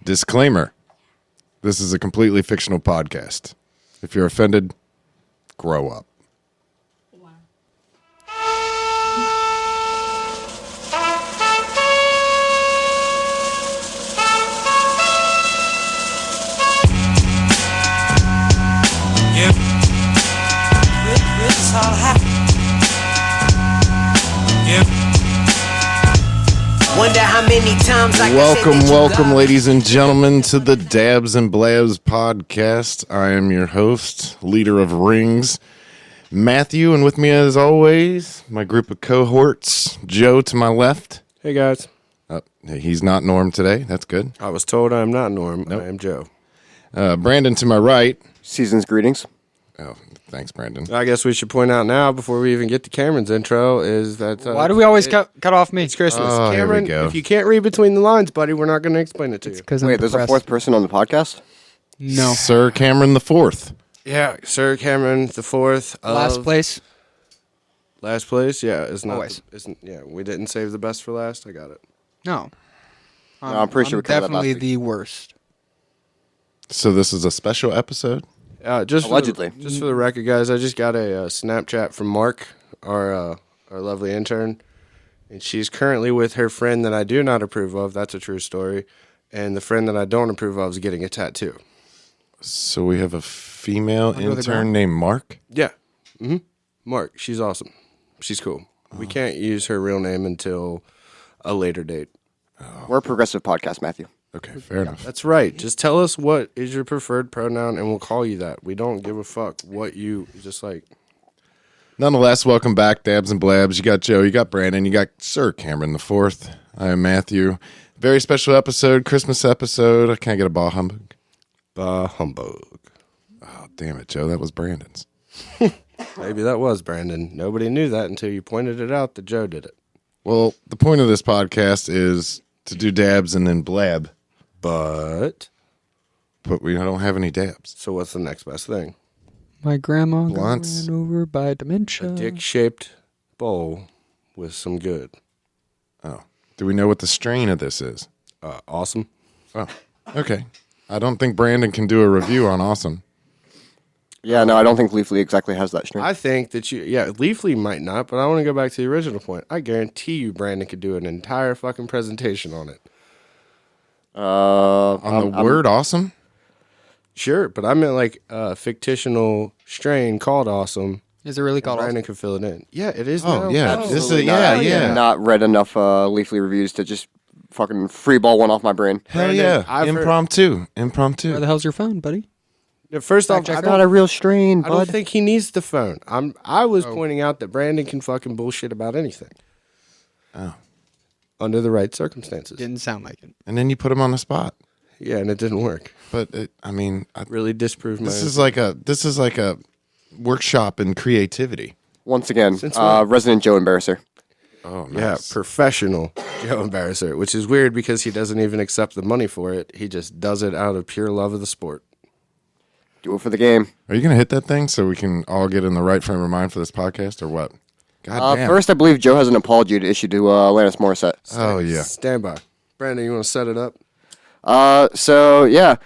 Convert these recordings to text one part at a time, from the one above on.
Disclaimer. This is a completely fictional podcast. If you're offended, grow up. Wonder how many times I Welcome, ladies and gentlemen, to the Dabs and Blabs podcast. I am your host, leader of Rings, Matthew, and with me, as always, my group of cohorts, Joe to my left. Hey guys. He's not Norm today. That's good. I was told I'm not Norm. Nope. I am Joe. Brandon to my right. Season's greetings. Oh, thanks, Brandon. I guess we should point out now, before we even get to Cameron's intro, is that... Why do we always cut off me? It's Christmas. Oh, here we Cameron, go. if you can't read between the lines, buddy, we're not going to explain it to you. Because Wait, there's a fourth person on the podcast? No. Sir Cameron the Fourth. Yeah, Sir Cameron the Fourth. Last place. Last place? Yeah, it's not... Always. Yeah, we didn't save the best for last. I got it. No. I'm pretty sure we covered that definitely last the worst. So this is a special episode? Just Allegedly. For the record, guys, I just got a Snapchat from Mark, our lovely intern, and she's currently with her friend that I do not approve of. That's a true story. And the friend that I don't approve of is getting a tattoo. So we have a female go to the intern ground. named Mark? Yeah. Mark, she's awesome. She's cool. We can't use her real name until a later date. We're a progressive podcast, Matthew. Okay, fair enough. That's right. Just tell us what is your preferred pronoun, and we'll call you that. We don't give a fuck what you just like. Nonetheless, welcome back, Dabs and Blabs. You got Joe, you got Brandon, you got Sir Cameron the Fourth. I am Matthew. Very special episode, Christmas episode. Can I get a ball humbug? Bah humbug. Oh, damn it, Joe. That was Brandon's. Maybe that was Brandon. Nobody knew that until you pointed it out that Joe did it. Well, the point of this podcast is to do dabs and then blab, But we don't have any dabs. so what's the next best thing? My grandma got Blunts. ran over by dementia. A dick-shaped bowl with some good. Oh. Do we know what the strain of this is? Awesome. Oh, okay. I don't think Brandon can do a review on Awesome. Yeah, no, I don't think Leafly exactly has that strength. I think that Leafly might not, but I want to go back to the original point. I guarantee you Brandon could do an entire fucking presentation on it. On the word Awesome? Sure, but I meant like a fictional strain called Awesome. Is it really called Brandon Awesome? can fill it in. Yeah, it is Oh, now. yeah. Absolutely. This is, yeah. Not read enough Leafly reviews to just fucking free ball one off my brain. Hell Brandon, yeah. I've heard- Impromptu. Where the hell's your phone, buddy? Yeah, first off, Fact I checker. Not a real strain, don't bud. think he needs the phone. I was pointing out that Brandon can fucking bullshit about anything. Oh. Under the right circumstances. Didn't sound like it. And then you put him on the spot. Yeah, and it didn't work. But, Really disproved my this is like a workshop in creativity. Once again, Since when? resident Joe embarrasser. Oh, nice. Yeah, professional Joe Embarrasser, which is weird because he doesn't even accept the money for it. He just does it out of pure love of the sport. Do it for the game. Are you going to hit that thing so we can all get in the right frame of mind for this podcast or what? God damn. First, I believe Joe has an apology to issue to Alanis Morissette. Oh, yeah. Stand by. Brandon, you want to set it up? So, yeah.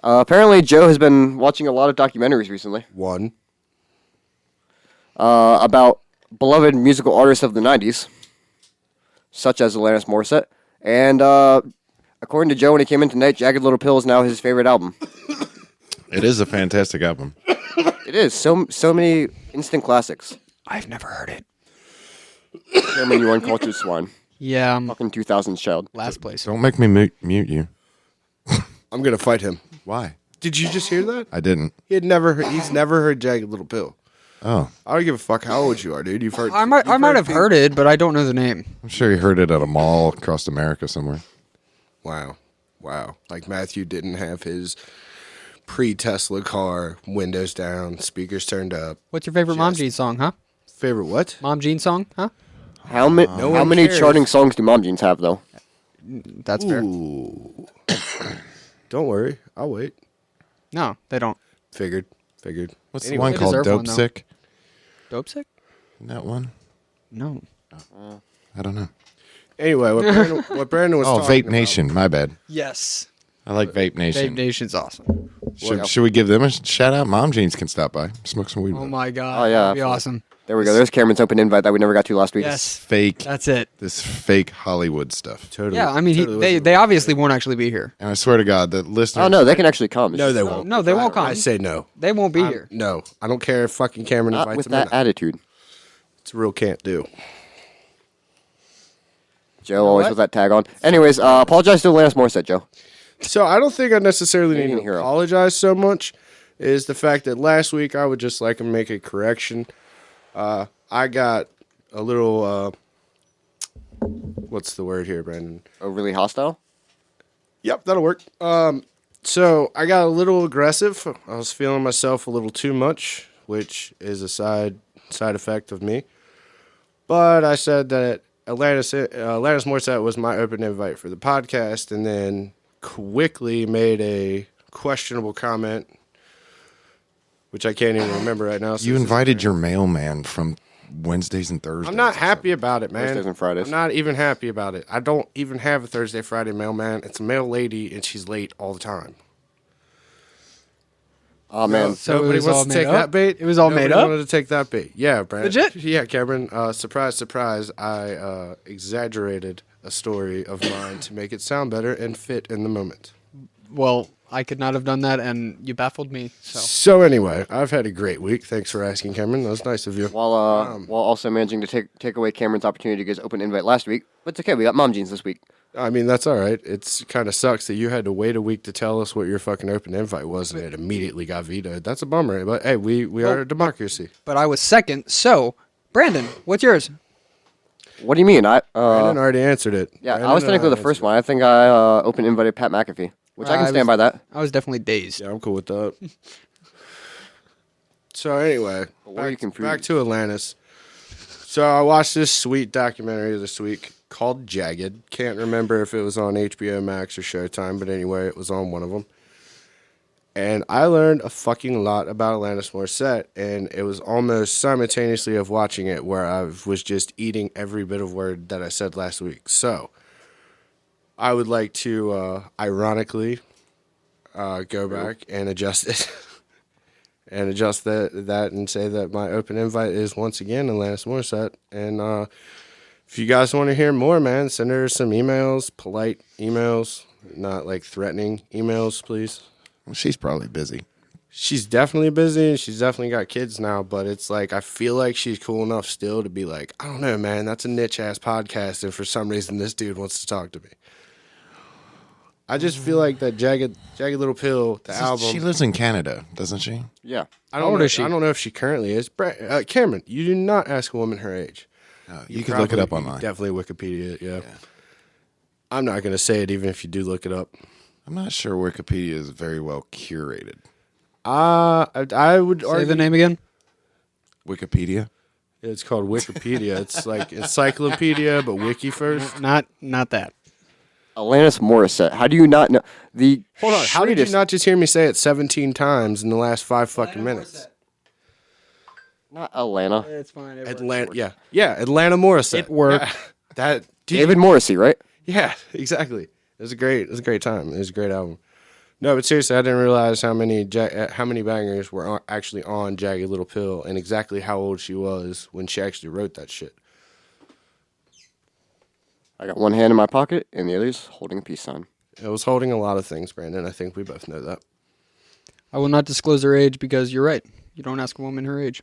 Apparently, Joe has been watching a lot of documentaries recently One. about beloved musical artists of the 90s, such as Alanis Morissette. And according to Joe, when he came in tonight, Jagged Little Pill is now his favorite album. It is a fantastic album. It is. So many instant classics. I've never heard it. Cameron, you uncultured swine. Yeah, Fucking 2000s child. last place. Don't make me mute you. I'm going to fight him. Why? Did you just hear that? I didn't. He's never heard Jagged Little Pill. Oh, I don't give a fuck how old you are, dude. You've heard. I might have heard it, but I don't know the name. I'm sure you heard it at a mall across America somewhere. Wow. Like Matthew didn't have his pre-Tesla car, windows down, speakers turned up. What's your favorite Mom Jean song, huh? Favorite what? Mom Jean song, huh? How one many cares. charting songs do Mom Jeans have, though? That's fair. Ooh. Don't worry, I'll wait. No, they don't. Figured. What's Anyway, the one they called deserve Dope one, though. Sick? Dope sick? Isn't that one? No. I don't know. Anyway, what Brandon was Oh, talking Vape Nation. My bad. Yes. I like Vape Nation. Vape Nation's awesome. Should we give them a shout out? Mom Jeans can stop by, smoke some weed. Oh with my god. Oh, yeah, That'd be absolutely. awesome. There we go. There's Cameron's open invite that we never got to last week. Yes. fake. That's it. This fake Hollywood stuff. Totally. Yeah, I mean, totally they obviously won't actually be here. And I swear to God, that listeners. Oh, no, they can actually come. It's No, they just won't. No, they won't come. I say no. They won't be here. No, I don't care if fucking Cameron Not invites with them or that not. attitude. It's a real can't do. Joe always what? with that tag on. Anyways, apologize to Alanis Morissette, Joe. So I don't think I necessarily need Canadian to hero. apologize so much. Is the fact that last week I would just like to make a correction. I got a little. What's the word here, Brandon? Oh, really hostile? Yep, that'll work. So I got a little aggressive. I was feeling myself a little too much, which is a side effect of me. But I said that Alanis Morissette was my open invite for the podcast, and then quickly made a questionable comment, which I can't even remember right now. So You this is- invited your mailman from Wednesdays and Thursdays. I'm not happy about it, man. Thursdays and Fridays. I'm not even happy about it. I don't even have a Thursday, Friday mailman. It's a mail lady, and she's late all the time. Oh, man. So it Nobody was all wants to made take up? that bait. It was all Nobody made up? wanted to take that bait. Yeah, Brandon. Legit? Yeah, Cameron. Surprise, surprise. I exaggerated a story of mine to make it sound better and fit in the moment. Well, I could not have done that, and you baffled me. So So anyway, I've had a great week. Thanks for asking, Cameron. That was nice of you. While also managing to take away Cameron's opportunity to get his open invite last week. But it's okay. We got Mom Jeans this week. I mean, that's all right. It's kind of sucks that you had to wait a week to tell us what your fucking open invite was, and it immediately got vetoed. That's a bummer. But hey, we are a democracy. but I was second. So, Brandon, what's yours? What do you mean? Brandon already answered it. Yeah, Brandon I was technically the already first answered one. I think I open invited Pat McAfee, which I can I stand was- by that. I was definitely dazed. it. Yeah, I'm cool with that. So anyway, what are you confused? back to Atlantis. So I watched this sweet documentary this week called Jagged. Can't remember if it was on HBO Max or Showtime, but anyway, it was on one of them. And I learned a fucking lot about Alanis Morissette, and it was almost simultaneously of watching it where I was just eating every bit of word that I said last week. So I would like to ironically go back and adjust it. And adjust that and say that my open invite is once again Alanis Morissette. And if you guys want to hear more, man, send her some emails, polite emails, not like threatening emails, please. Well, she's probably busy. She's definitely busy and she's definitely got kids now, but it's like I feel like she's cool enough still to be like, I don't know, man, that's a niche ass podcast, and for some reason this dude wants to talk to me. I just feel like that Jagged Little Pill, the album. She lives in Canada, doesn't she? Yeah. I How don't old know, is she? I don't know if she currently is. Cameron, you do not ask a woman her age. You could look it up Probably- online. Definitely Wikipedia it, yeah. I'm not going to say it even if you do look it up. I'm not sure Wikipedia is very well curated. I would Say argue the name again. Wikipedia? it's called Wikipedia. It's like encyclopedia, but wiki first. Not that. Alanis Morissette. How do you not know the? Hold on. How did you straightest- not just hear me say it 17 times in the last 5 fucking minutes? Not Atlanta. It's fine. Atlanta, yeah, Atlanta Morissette. It worked. Yeah. That David Morrissey, right? Yeah, exactly. It was a great time. It was a great album. No, but seriously, I didn't realize how many bangers were actually on Jagged Little Pill and exactly how old she was when she actually wrote that shit. I got one hand in my pocket and the other's holding a peace sign. It was holding a lot of things, Brandon. I think we both know that. I will not disclose her age because you're right. You don't ask a woman her age.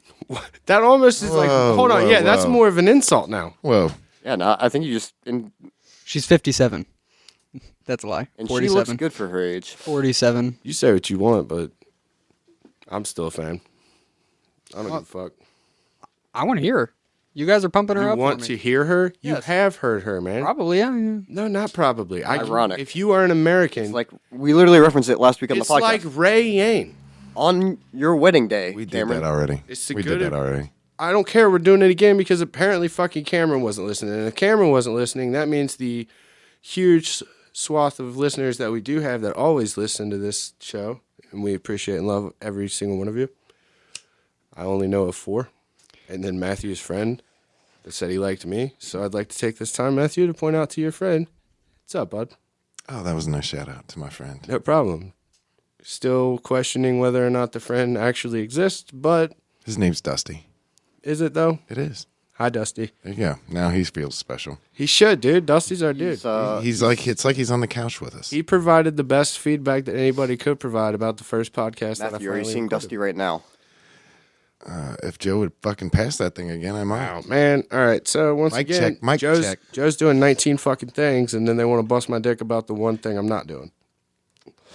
That almost is like, Whoa, hold on, whoa, yeah, that's whoa. more of an insult now. Whoa. Yeah, no, I think you just and She's 57. That's a lie. she 47. looks good for her age. 47. You say what you want, but I'm still a fan. I don't give a fuck. I want to hear her. You guys are pumping her You up. want for to me. hear her? You Yes. have heard her, man. Probably, yeah. No, not probably. Ironic. If you are an American, It's like we literally referenced it last week on it's the podcast. like Ray Yane. On your wedding day, We did Cameron. that already. It's the We good did that of- already. I don't care. We're doing it again because apparently fucking Cameron wasn't listening. And if Cameron wasn't listening, that means the huge swath of listeners that we do have that always listen to this show, and we appreciate and love every single one of you. I only know of 4. And then Matthew's friend that said he liked me. So I'd like to take this time, Matthew, to point out to your friend, what's up, bud? Oh, that was a nice shout out to my friend. No problem. Still questioning whether or not the friend actually exists, but His name's Dusty. is it though? It is. Hi, Dusty. There you go. Now he feels special. He should, dude. Dusty's our dude. He's like it's like he's on the couch with us. He provided the best feedback that anybody could provide about the first podcast that I Matthew, are you finally seeing recorded. Dusty right now? If Joe would fucking pass that thing again, I might. Oh man! All right. So once Mic again, check, mic Joe's, check. Joe's doing 19 fucking things, and then they want to bust my dick about the one thing I'm not doing.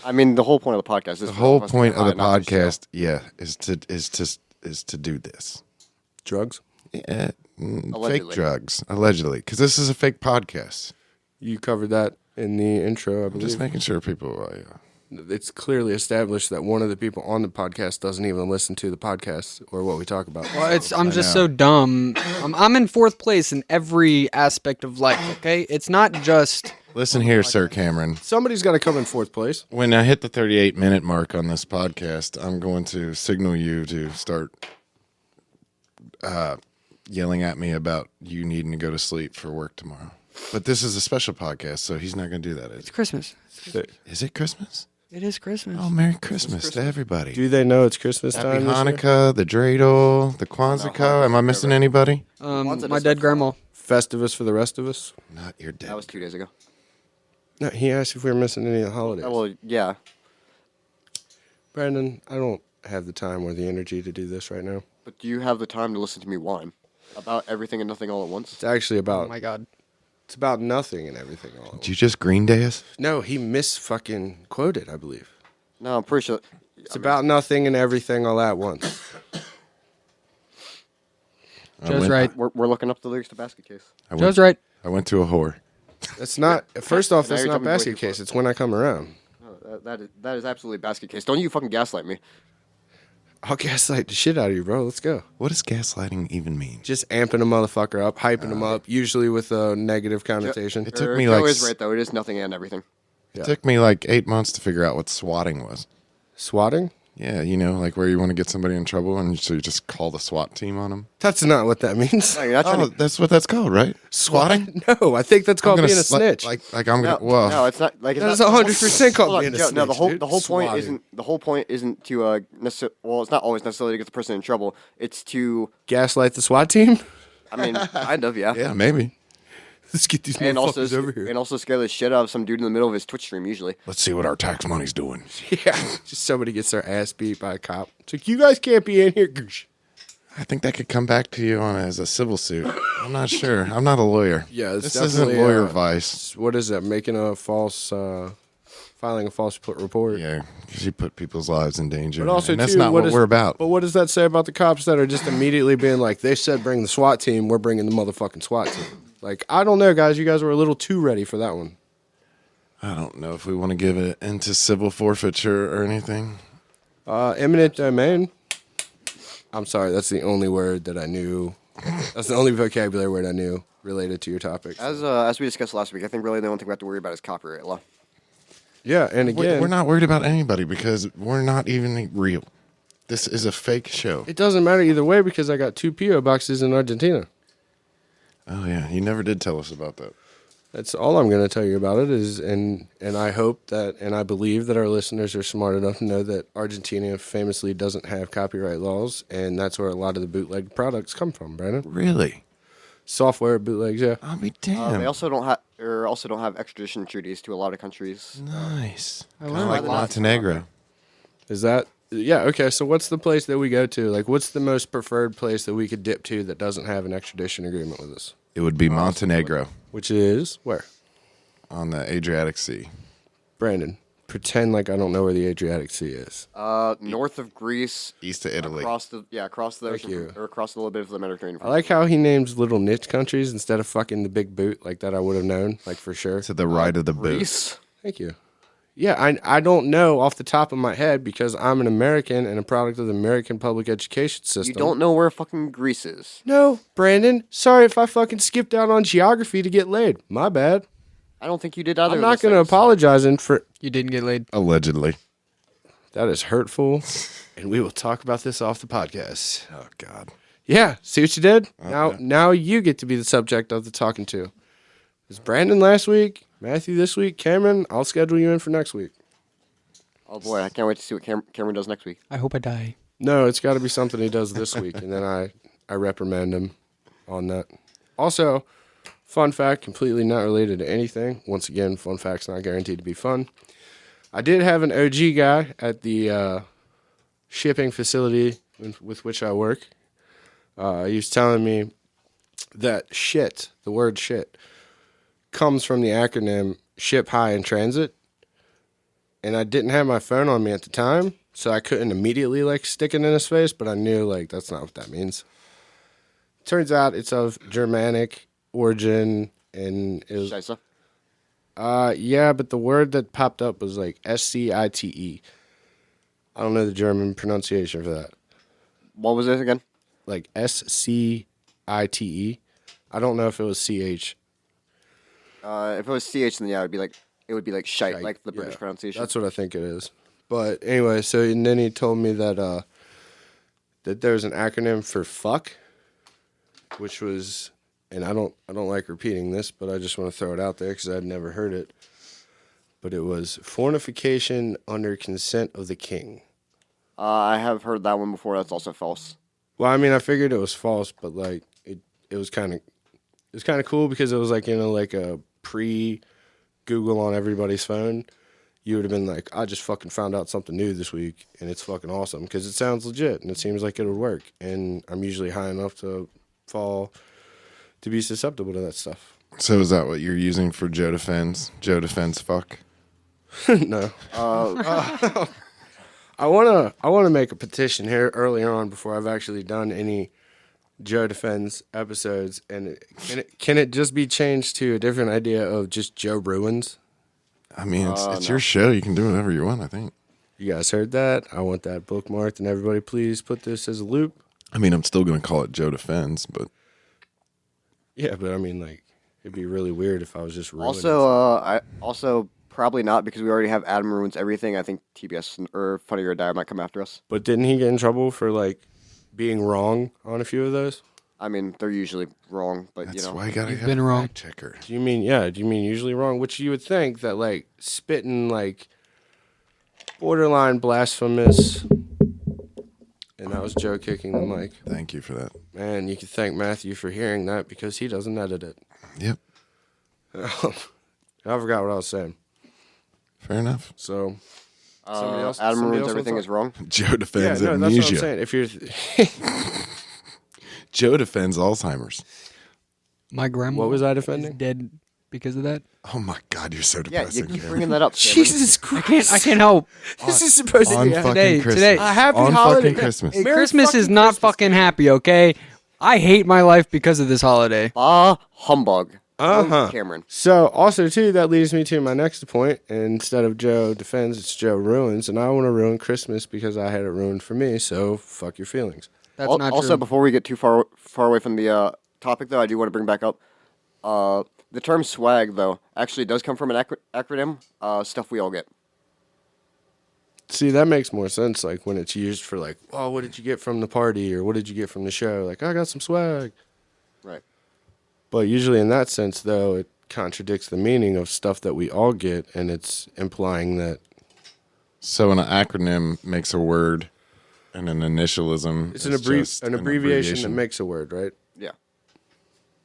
I mean, the whole point of the podcast is The whole point of the not to show. podcast, yeah, is to do this. Drugs? Yeah, fake Allegedly. drugs, allegedly, because this is a fake podcast. You covered that in the intro, I I'm believe. just making sure people. It's clearly established that one of the people on the podcast doesn't even listen to the podcast or what we talk about. Well, I'm just so dumb. I'm in fourth place in every aspect of life. Okay, it's not just. Listen here, Sir Cameron. Somebody's got to come in fourth place. When I hit the 38-minute mark on this podcast, I'm going to signal you to start yelling at me about you needing to go to sleep for work tomorrow. But this is a special podcast, so he's not going to do that. It's Christmas. Is it Christmas? It is Christmas. Oh, Merry Christmas to everybody. Do they know it's Christmas Happy time? this year? Hanukkah, the dreidel, the Kwanzaa. Am I missing anybody? My dead grandma. Festivus for the rest of us? Not your dad. That was 2 days ago. No, he asked if we were missing any of the holidays. Well, yeah. Brandon, I don't have the time or the energy to do this right now. But do you have the time to listen to me whine about everything and nothing all at once? It's actually Oh about my god. it's about nothing and everything all at once. Did you just Green Day us? No, he fucking quoted, I believe. No, I'm pretty sure. It's about nothing and everything all at once. Joe's right. We're looking up the lyrics to Basket Case. Joe's right. I went to a whore. That's not. First off, Now that's you're not telling me what basket you case. put. It's when I come around. No, that is absolutely Basket Case. Don't you fucking gaslight me. I'll gaslight the shit out of you, bro. Let's go. What does gaslighting even mean? Just amping a motherfucker up, hyping him up, usually with a negative connotation. It took Or me Joe like is right though. It is nothing and everything. it took me like 8 months to figure out what swatting was. Swatting? Yeah, you know, like where you want to get somebody in trouble and so you just call the SWAT team on them. That's not what that means. No, you're not trying Oh, to. that's what that's called, right? Swatting? No, I think that's I'm called gonna being a sli- snitch. Like I'm No, gonna. Well, no, it's not like it's That is not- 100% called Hold on, being a Joe, no, the whole snitch, the whole dude. point Swatting. isn't to necessarily. Well, it's not always necessarily to get the person in trouble. It's to. Gaslight the SWAT team? I mean, kind of, yeah. yeah, maybe. Let's get these And also, motherfuckers over here. and also scare the shit out of some dude in the middle of his Twitch stream. Usually, Let's see what our tax money's doing. Yeah, just somebody gets their ass beat by a cop. It's like, you guys can't be in here. Goosh. I think that could come back to you on as a civil suit. I'm not sure. I'm not a lawyer. Yeah, it's this isn't definitely, lawyer advice. What is that? Making a false, filing a false report. Yeah, because you put people's lives in danger. But also, and that's too, not what is- we're about. But what does that say about the cops that are just immediately being like, they said bring the SWAT team, we're bringing the motherfucking SWAT team? Like, I don't know, guys. You guys were a little too ready for that one. I don't know if we want to give it into civil forfeiture or anything. Eminent domain. I'm sorry, that's the only word that I knew. That's the only vocabulary word I knew related to your topic. as we discussed last week, I think really the only thing we have to worry about is copyright law. Yeah, and again, We're not worried about anybody because we're not even real. This is a fake show. it doesn't matter either way because I got 2 PO boxes in Argentina. Oh yeah, you never did tell us about that. That's all I'm going to tell you about it is, and I hope that, and I believe that our listeners are smart enough to know that Argentina famously doesn't have copyright laws, and that's where a lot of the bootleg products come from, Brandon. Really? Software bootlegs, yeah. I'll be damn. They also don't have extradition treaties to a lot of countries. Nice. I Kind learned of like a lot. Montenegro. Is that, yeah, okay, so what's the place that we go to? Like, what's the most preferred place that we could dip to that doesn't have an extradition agreement with us? It would be Montenegro Which is, where? on the Adriatic Sea. Brandon, pretend like I don't know where the Adriatic Sea is. North of Greece, East of Italy. across the Thank ocean, you. or across a little bit of the Mediterranean. I like how he names little niche countries instead of fucking the big boot like that I would have known, like for sure. To the right of the boot. Greece. Thank you. Yeah, I don't know off the top of my head because I'm an American and a product of the American public education system. You don't know where fucking Greece is. No, Brandon. Sorry if I fucking skipped out on geography to get laid. My bad. I don't think you did either. I'm of not those going to things. apologize for You didn't get laid. Allegedly. that. Is hurtful, and we will talk about this off the podcast. Oh God. Yeah, see what you did? Now you get to be the subject of the talking to. It was Brandon last week. Matthew this week. Cameron, I'll schedule you in for next week. Oh boy, I can't wait to see what Cameron does next week. I hope I die. No, it's got to be something he does this week, and then I reprimand him on that. Also, fun fact, completely not related to anything. Once again, fun fact's not guaranteed to be fun. I did have an OG guy at the shipping facility with which I work. He was telling me that shit, the word shit, comes from the acronym Ship High in Transit. And I didn't have my phone on me at the time, so I couldn't immediately like stick it in his face, but I knew like that's not what that means. Turns out it's of Germanic origin and it was Scheisse. yeah, but the word that popped up was like SCITE. I don't know the German pronunciation for that. What was it again? Like SCITE. I don't know if it was CH. If it was CH, then yeah, it would be like shite, Shite, like the British yeah. pronunciation. That's what I think it is. But anyway, so and then he told me that that there's an acronym for fuck, which was, and I don't like repeating this, but I just want to throw it out there because I'd never heard it. But it was fornication under consent of the king. I have heard that one before. That's also false. Well, I mean, I figured it was false, but like it was kind of cool because it was like like a pre Google on everybody's phone. You would have been like, I just fucking found out something new this week, and it's fucking awesome because it sounds legit and it seems like it would work. And I'm usually high enough to be susceptible to that stuff. So is that what you're using for Joe Defends? Joe Defends fuck? No. I wanna make a petition here earlier on before I've actually done any Joe Defends episodes, and can it just be changed to a different idea of just Joe Ruins? I mean, it's No. your show. You can do whatever you want, I think. You guys heard that? I want that bookmarked, and everybody please put this as a loop. I mean, I'm still going to call it Joe Defends, but Yeah, but I mean, like, it'd be really weird if I was just ruining Also, probably not because we already have Adam Ruins Everything. I think TBS or Funny or Die might come after us. But didn't he get in trouble for, like, being wrong on a few of those? I mean, they're usually wrong, but that's you know. why you got to You've have been a wrong. fact checker. Do you mean usually wrong? Which you would think that, like, spitting, like, borderline blasphemous. And that was Joe kicking the mic. Thank you for that. Man, you can thank Matthew for hearing that because he doesn't edit it. Yep. I forgot what I was saying. Fair enough. So, somebody else- Adam somebody Ruins else Everything wants is wrong. Joe yeah, Defends no, that's what I'm amnesia. saying. If you're, Joe Defends Alzheimer's. My grandma what was I is defending? dead because of that. Oh my God, you're so Yeah, you depressing. keep Cameron. bringing that up. Cameron. Jesus Christ! I can't help. This is supposed to on be fucking Today- Christmas. today- a happy on holiday. fucking Christmas. Hey, Merry Christmas is fucking not Christmas, fucking happy, okay? I hate my life because of this holiday. Humbug. Uh-huh. Cameron. So, also, too, that leads me to my next point. Instead of Joe Defends, it's Joe Ruins. And I want to ruin Christmas because I had it ruined for me. So, fuck your feelings. That's not Also, true. before we get too far away from the topic, though, I do want to bring back up the term swag, though, actually does come from an acronym. Stuff we all get. See, that makes more sense, like, when it's used for, like, oh, what did you get from the party? Or what did you get from the show? Like, I got some swag. Right. But usually in that sense, though, it contradicts the meaning of stuff that we all get. And it's implying that So an acronym makes a word, and an initialism it's is just an abbreviation that makes a word, right? Yeah.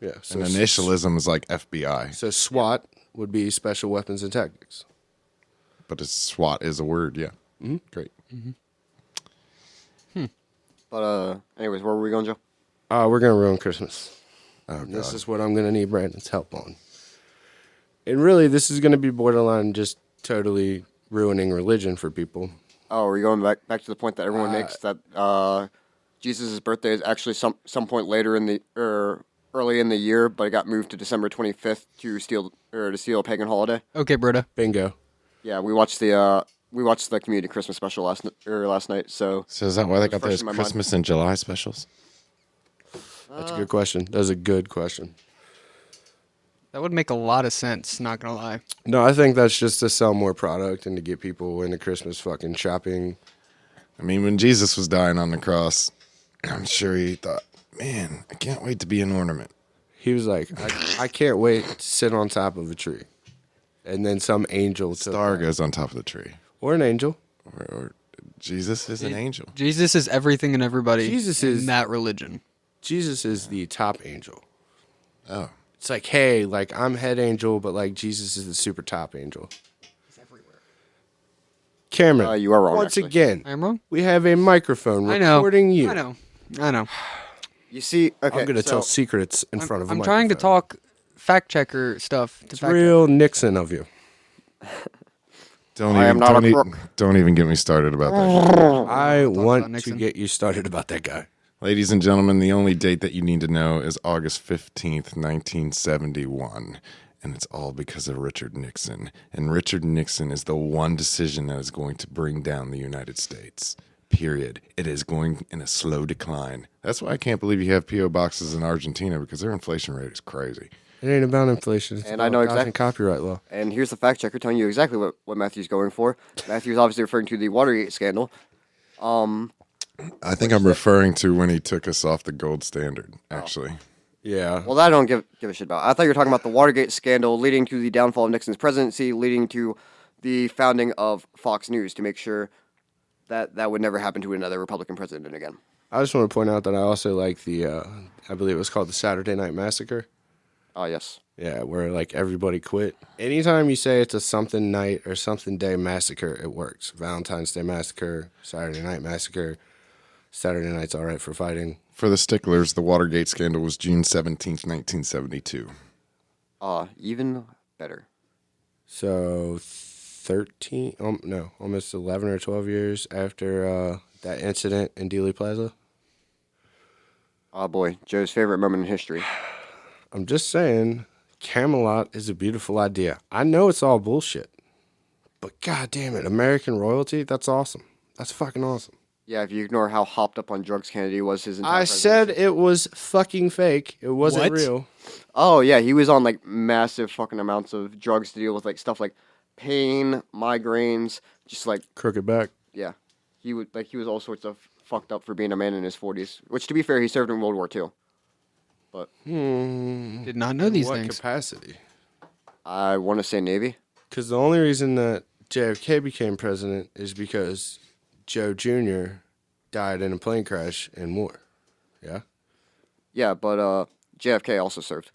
Yeah. So An initialism is like FBI, So SWAT would be Special Weapons and Tactics. but a SWAT is a word. Yeah. Mm-hmm. Great. But anyways, where were we going, Joe? We're going to ruin Christmas. Oh And this God. is what I'm going to need Brandon's help on. And really, this is going to be borderline just totally ruining religion for people. Oh, are we going back to the point that everyone makes that Jesus' birthday is actually some point later in the early in the year, but it got moved to December 25th to steal a pagan holiday? Okay, Broda. Bingo. Yeah, we watched the community Christmas special last night. So So is that why they got fresh those in my mind. Christmas and July specials? That's a good question. That's a good question. That would make a lot of sense, not gonna lie. No, I think that's just to sell more product and to get people into Christmas fucking shopping. I mean, when Jesus was dying on the cross, I'm sure he thought, man, I can't wait to be an ornament. He was like, I can't wait to sit on top of a tree. and then some angel took Star that. goes on top of the tree. Or an angel. Or Jesus is an angel. Jesus is everything and everybody Jesus in is- that religion. Jesus is the top angel. Oh. It's like, hey, like I'm head angel, but like Jesus is the super top angel. He's everywhere. Cameron, You are wrong, once actually. again, I am wrong. we have a microphone I know. recording you. I know. You see, okay, I'm going to so tell secrets in front of a I'm trying to microphone. talk fact checker stuff. To It's fact real Nixon of you. I am not a crook. Don't even get me started about that. I want to Nixon. get you started about that guy. Ladies and gentlemen, the only date that you need to know is August 15th, 1971. And it's all because of Richard Nixon. And Richard Nixon is the one decision that is going to bring down the United States. Period. It is going in a slow decline. That's why I can't believe you have P.O. boxes in Argentina, because their inflation rate is crazy. It ain't about inflation. It's And about I know Gotham exactly- copyright law. And here's the fact checker telling you exactly what Matthew's going for. Matthew's obviously referring to the Watergate scandal. I think I'm referring to when he took us off the gold standard, actually. Yeah. Well, that I don't give a shit about. I thought you were talking about the Watergate scandal leading to the downfall of Nixon's presidency, leading to the founding of Fox News to make sure that that would never happen to another Republican president again. I just want to point out that I also like the, I believe it was called the Saturday Night Massacre. Oh, yes. Yeah, where like everybody quit. Anytime you say it's a something night or something day massacre, it works. Valentine's Day Massacre, Saturday Night Massacre. Saturday night's all right for fighting. For the sticklers, the Watergate scandal was June 17th, 1972. Even better. So 13, no, almost 11 or 12 years after that incident in Dealey Plaza. Oh, boy. Joe's favorite moment in history. I'm just saying, Camelot is a beautiful idea. I know it's all bullshit, but god damn it, American royalty, that's awesome. That's fucking awesome. Yeah, if you ignore how hopped up on drugs Kennedy was his entire I said presidency. it was fucking fake. It wasn't What? real. Oh, yeah, he was on, like, massive fucking amounts of drugs to deal with, like, stuff like pain, migraines, just, like, Crooked back. yeah. He was all sorts of fucked up for being a man in his 40s, which, to be fair, he served in World War II. But Did not know these What things. capacity? I want to say Navy. Because the only reason that JFK became president is because Joe Jr. died in a plane crash in war. Yeah? Yeah, but JFK also served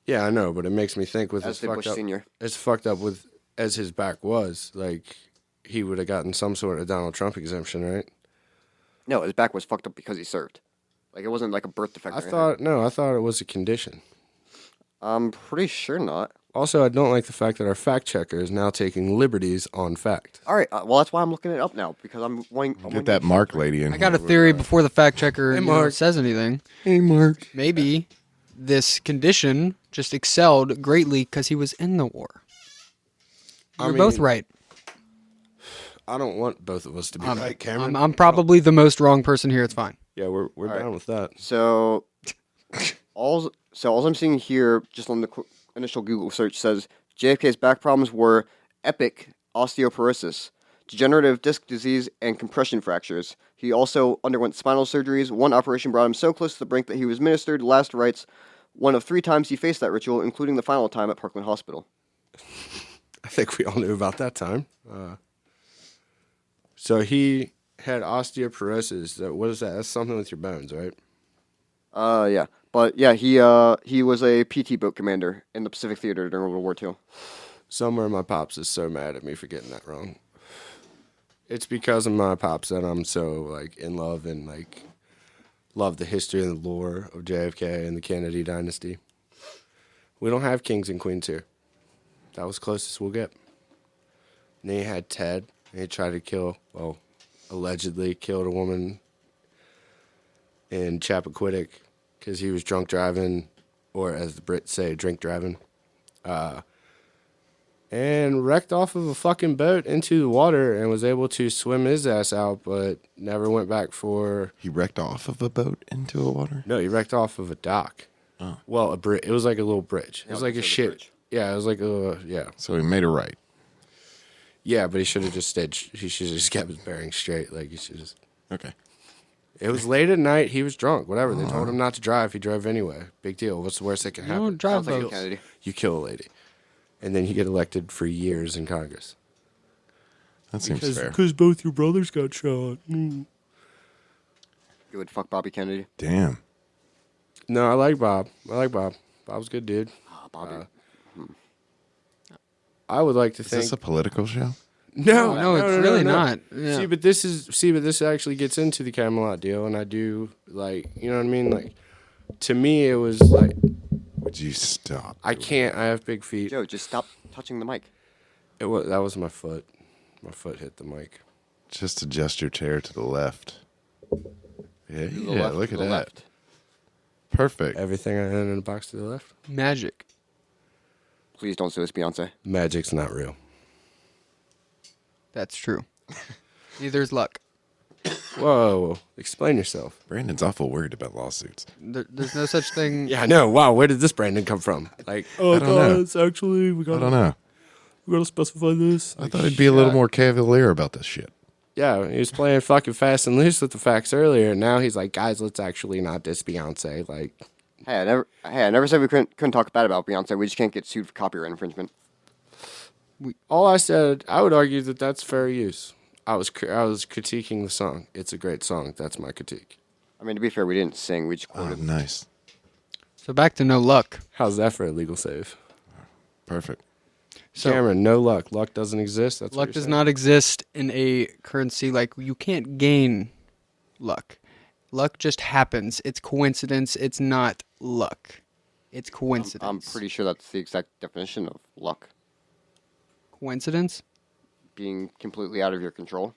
Yeah, I know, but it makes me think with as his did Bush fucked up, Sr. as fucked up with as his back was, like he would have gotten some sort of Donald Trump exemption, right? No, his back was fucked up because he served. Like, it wasn't like a birth defect. I or anything. thought it was a condition. I'm pretty sure not. Also, I don't like the fact that our fact checker is now taking liberties on fact. All right, well, that's why I'm looking it up now, because I'm wanting... Get that Mark lady in I got a here. theory before the fact checker Mark. says anything. Hey, Mark. Maybe this condition just excelled greatly because he was in the war. You're both mean, right. I don't want both of us to be right, Cameron. I'm probably the most wrong person here. It's fine. Yeah, we're down with that. So, all I'm seeing here, just on the initial Google search, says JFK's back problems were epic osteoporosis, degenerative disc disease, and compression fractures. He also underwent spinal surgeries. One operation brought him so close to the brink that he was ministered last rites one of 3 times he faced that ritual, including the final time at Parkland Hospital. I think we all knew about that time. So he had osteoporosis. What is that? That's something with your bones, right? Yeah. But yeah, he was a PT boat commander in the Pacific Theater during World War II. Somewhere my pops is so mad at me for getting that wrong. It's because of my pops that I'm so like in love and like love the history and the lore of JFK and the Kennedy dynasty. We don't have kings and queens here. That was closest we'll get. And then you had Ted, and he tried to kill, well, allegedly killed a woman in Chappaquiddick because he was drunk driving, or as the Brits say, drink driving. And wrecked off of a fucking boat into the water and was able to swim his ass out, but never went back for... He wrecked off of a boat into a water? No, he wrecked off of a dock. Oh. Well, a bridge. It was like a little bridge. It was like a considered a shit. bridge. Yeah, it was like a... Yeah. So he made it right. Yeah, but he should have just stayed... He should have just kept his bearings straight. Like, he should just... Okay. It was late at night. He was drunk. Whatever. They told him not to drive. He drove anyway. Big deal. What's the worst that can You happen? don't drive Sounds like boats. Kennedy. You kill a lady. and then you get elected for years in Congress. That seems fair. Because both your brothers got shot. You would fuck Bobby Kennedy. Damn. No, I like Bob. Bob's a good dude. Oh, Bobby. I would like to Is think. this a political show? No, it's really not. Yeah. See, but this actually gets into the Camelot deal, and I do like, you know what I mean? Like, to me, it was like, Would you stop? I can't. I have big feet. Joe, just stop touching the mic. That was my foot. My foot hit the mic. Just adjust your chair to the left. Yeah, To the left, look to at the that. left. Perfect. Everything I had in a box to the left. Magic. Please don't sue us, Beyonce. Magic's not real. That's true. Neither's luck. Whoa! Explain yourself. Brandon's awful worried about lawsuits. There's no such thing. Yeah, I know. Wow, where did this Brandon come from? Like, oh, I don't know. it's actually we I don't know. gotta specify this. I thought he'd be a little more cavalier about this shit. Yeah, he was playing fucking fast and loose with the facts earlier, and now he's like, guys, let's actually not diss Beyonce. Like, Hey, I never said we couldn't talk bad about Beyonce. We just can't get sued for copyright infringement. all I said, I would argue that that's fair use. I was critiquing the song. It's a great song. That's my critique. I mean, to be fair, we didn't sing. We just Oh, quoted. nice. So back to no luck. How's that for a legal save? Perfect. So Cameron, no luck. Luck doesn't exist. That's what luck you're does saying? not exist in a currency. Like, you can't gain luck. Luck just happens. It's coincidence. It's not luck. It's coincidence. I'm pretty sure that's the exact definition of luck. Coincidence? Being completely out of your control.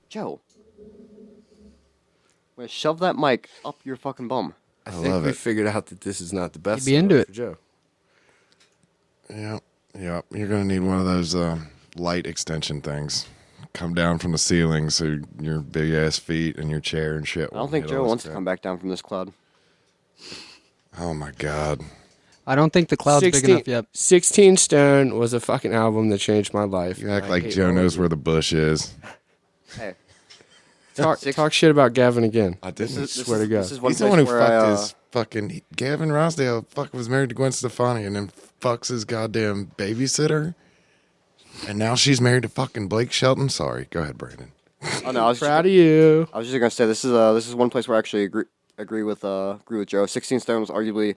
Joe. I'm gonna shove that mic up your fucking bum. I I think love we it. figured out that this is not the best. You'd be into song it. for Joe. Yep. Yep. You're gonna need one of those light extension things. Come down from the ceiling so your big ass feet and your chair and shit. I don't think Joe wants to come back down from this cloud. Oh my god. I don't think the cloud's big enough yet. 16 Stone was a fucking album that changed my life. You act I like hate Joe all of knows you. where the bush is. Hey, Talk shit about Gavin again. I this didn't. is, this swear to is, God. this is one He's the place one who where fucked I, his fucking Gavin Rossdale. Fuck was married to Gwen Stefani and then fucks his goddamn babysitter. And now she's married to fucking Blake Shelton. Sorry, go ahead, Brandon. Oh no, I was Proud of you. just gonna say this is one place where I actually agree with Joe. 16 Stone was arguably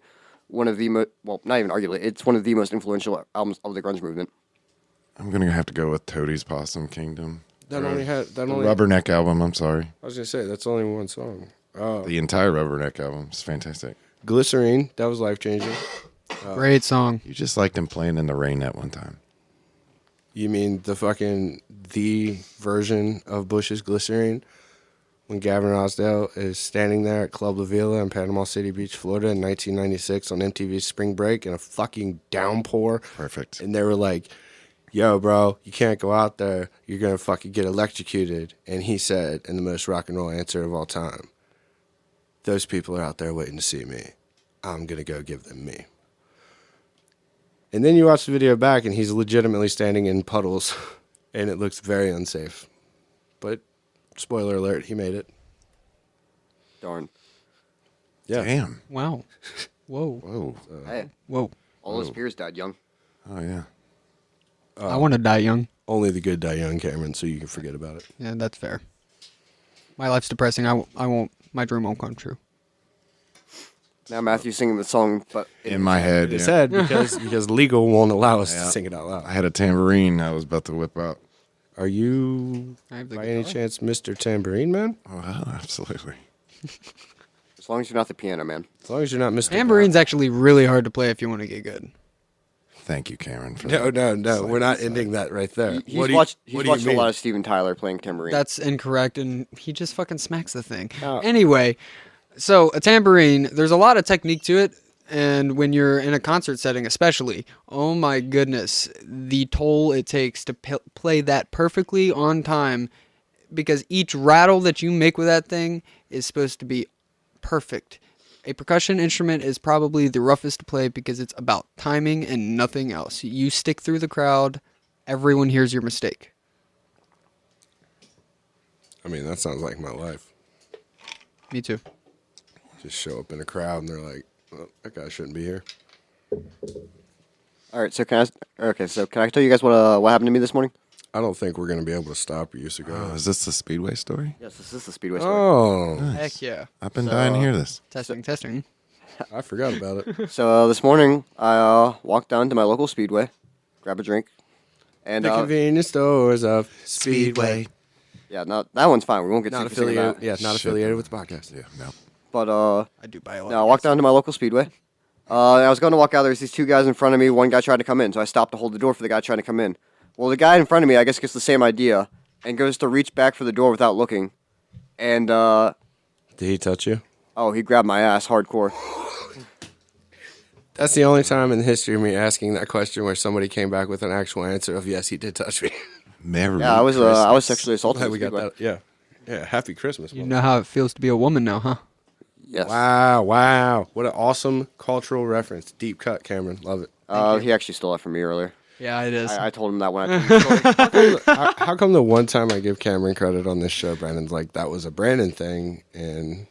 one of the not even arguably, it's one of the most influential albums of the grunge movement. I'm gonna have to go with Toadie's Possum Kingdom. That only had that The only. Rubberneck album. I'm sorry. I was gonna say that's only one song. Oh, The entire Rubberneck album is fantastic. Glycerine. That was life changing. Great song. You just liked him playing in the rain that one time. You mean the version of Bush's Glycerine? When Gavin Rossdale is standing there at Club La Villa in Panama City Beach, Florida in 1996 on MTV's Spring Break in a fucking downpour. Perfect. And they were like, yo, bro, you can't go out there. You're going to fucking get electrocuted. And he said, in the most rock and roll answer of all time, those people are out there waiting to see me. I'm going to go give them me. And then you watch the video back, and he's legitimately standing in puddles, and it looks very unsafe. But, spoiler alert, he made it. Darn. Yeah. Damn. Wow. Whoa. Whoa. Hey, Whoa. all his peers died young. Oh yeah. I want to die young. Only the good die young, Cameron, so you can forget about it. Yeah, that's fair. My life's depressing. I won't. My dream won't come true. Now Matthew's singing the song, but In my head. It Yeah. said because legal won't allow us Yeah. to sing it out loud. I had a tambourine I was about to whip out. Are you, I have the by any guitar. chance, Mr. Tambourine Man? Oh, well, absolutely. as long as you're not the piano man. As long as you're not Mr. Tambourine's actually really hard to play if you want to get good. Thank you, Cameron. For No, that. no, no. We're not ending that right there. He's What do you- watched what do you a mean? lot of Steven Tyler playing tambourine. That's incorrect, and he just fucking smacks the thing. Oh. Anyway, so a tambourine, there's a lot of technique to it, and when you're in a concert setting especially, oh my goodness, the toll it takes to play that perfectly on time, because each rattle that you make with that thing is supposed to be perfect. A percussion instrument is probably the roughest to play because it's about timing and nothing else. You stick through the crowd, everyone hears your mistake. I mean, that sounds like my life. Me too. Just show up in a crowd and they're like, well, that guy shouldn't be here. All right, so can I tell you guys what happened to me this morning? I don't think we're gonna be able to stop you, so go Oh, ahead. is this the Speedway story? Yes, this is the Speedway story. Oh, Heck yeah. I've been dying to hear this. Testing. I forgot about it. So this morning, I walked down to my local Speedway, grab a drink, and The convenience stores of yeah, no, that one's fine. We won't get Not too confused affiliated. about Yeah, not Shit. affiliated with the podcast. Yeah, no. But I do buy a lot. no, I walked down to my local Speedway. I was going to walk out. There was these two guys in front of me. One guy tried to come in, so I stopped to hold the door for the guy trying to come in. Well, the guy in front of me, I guess, gets the same idea and goes to reach back for the door without looking, and Did he touch you? oh, he grabbed my ass hardcore. That's the only time in the history of me asking that question where somebody came back with an actual answer of yes, he did touch me. Merry Yeah, I was Christmas. sexually assaulted. Glad at we got Speedway. that. Yeah, yeah. Happy Christmas. You man. know how it feels to be a woman now, huh? Yes. Wow. What an awesome cultural reference. Deep cut, Cameron. Love it. He actually stole that from me earlier. Yeah, it is. I told him that when I told him the story. How come the one time I give Cameron credit on this show, Brandon's like, that was a Brandon thing, and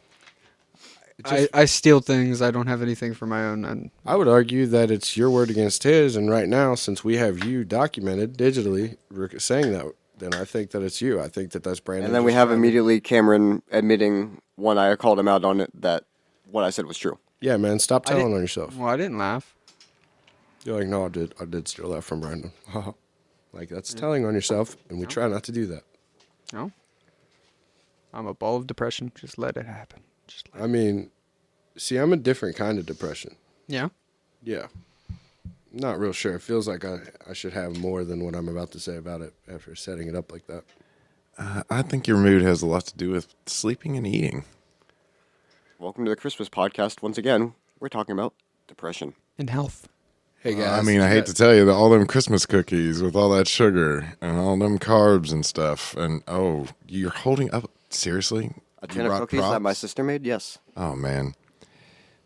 I steal things. I don't have anything for my own. And I would argue that it's your word against his, and right now, since we have you documented digitally saying that, then I think that it's you. I think that that's Brandon. And then we just have trying to- immediately Cameron admitting when I called him out on it that what I said was true. Yeah, man, stop I telling didn't- on yourself. well, I didn't laugh. You're like, no, I did steal that from Brandon. Like, that's telling on yourself, and we try not to do that. No. I'm a ball of depression. Just let it happen. Just let I mean, see, I'm a different kind of depression. Yeah. Yeah. Not real sure. It feels like I should have more than what I'm about to say about it after setting it up like that. I think your mood has a lot to do with sleeping and eating. Welcome to the Christmas podcast. Once again, we're talking about depression. In health. Hey, guys. I mean, I hate to tell you that all them Christmas cookies with all that sugar and all them carbs and stuff, and oh, you're holding up seriously? A You tin of brought cookies that my props? sister made. Yes. Oh man,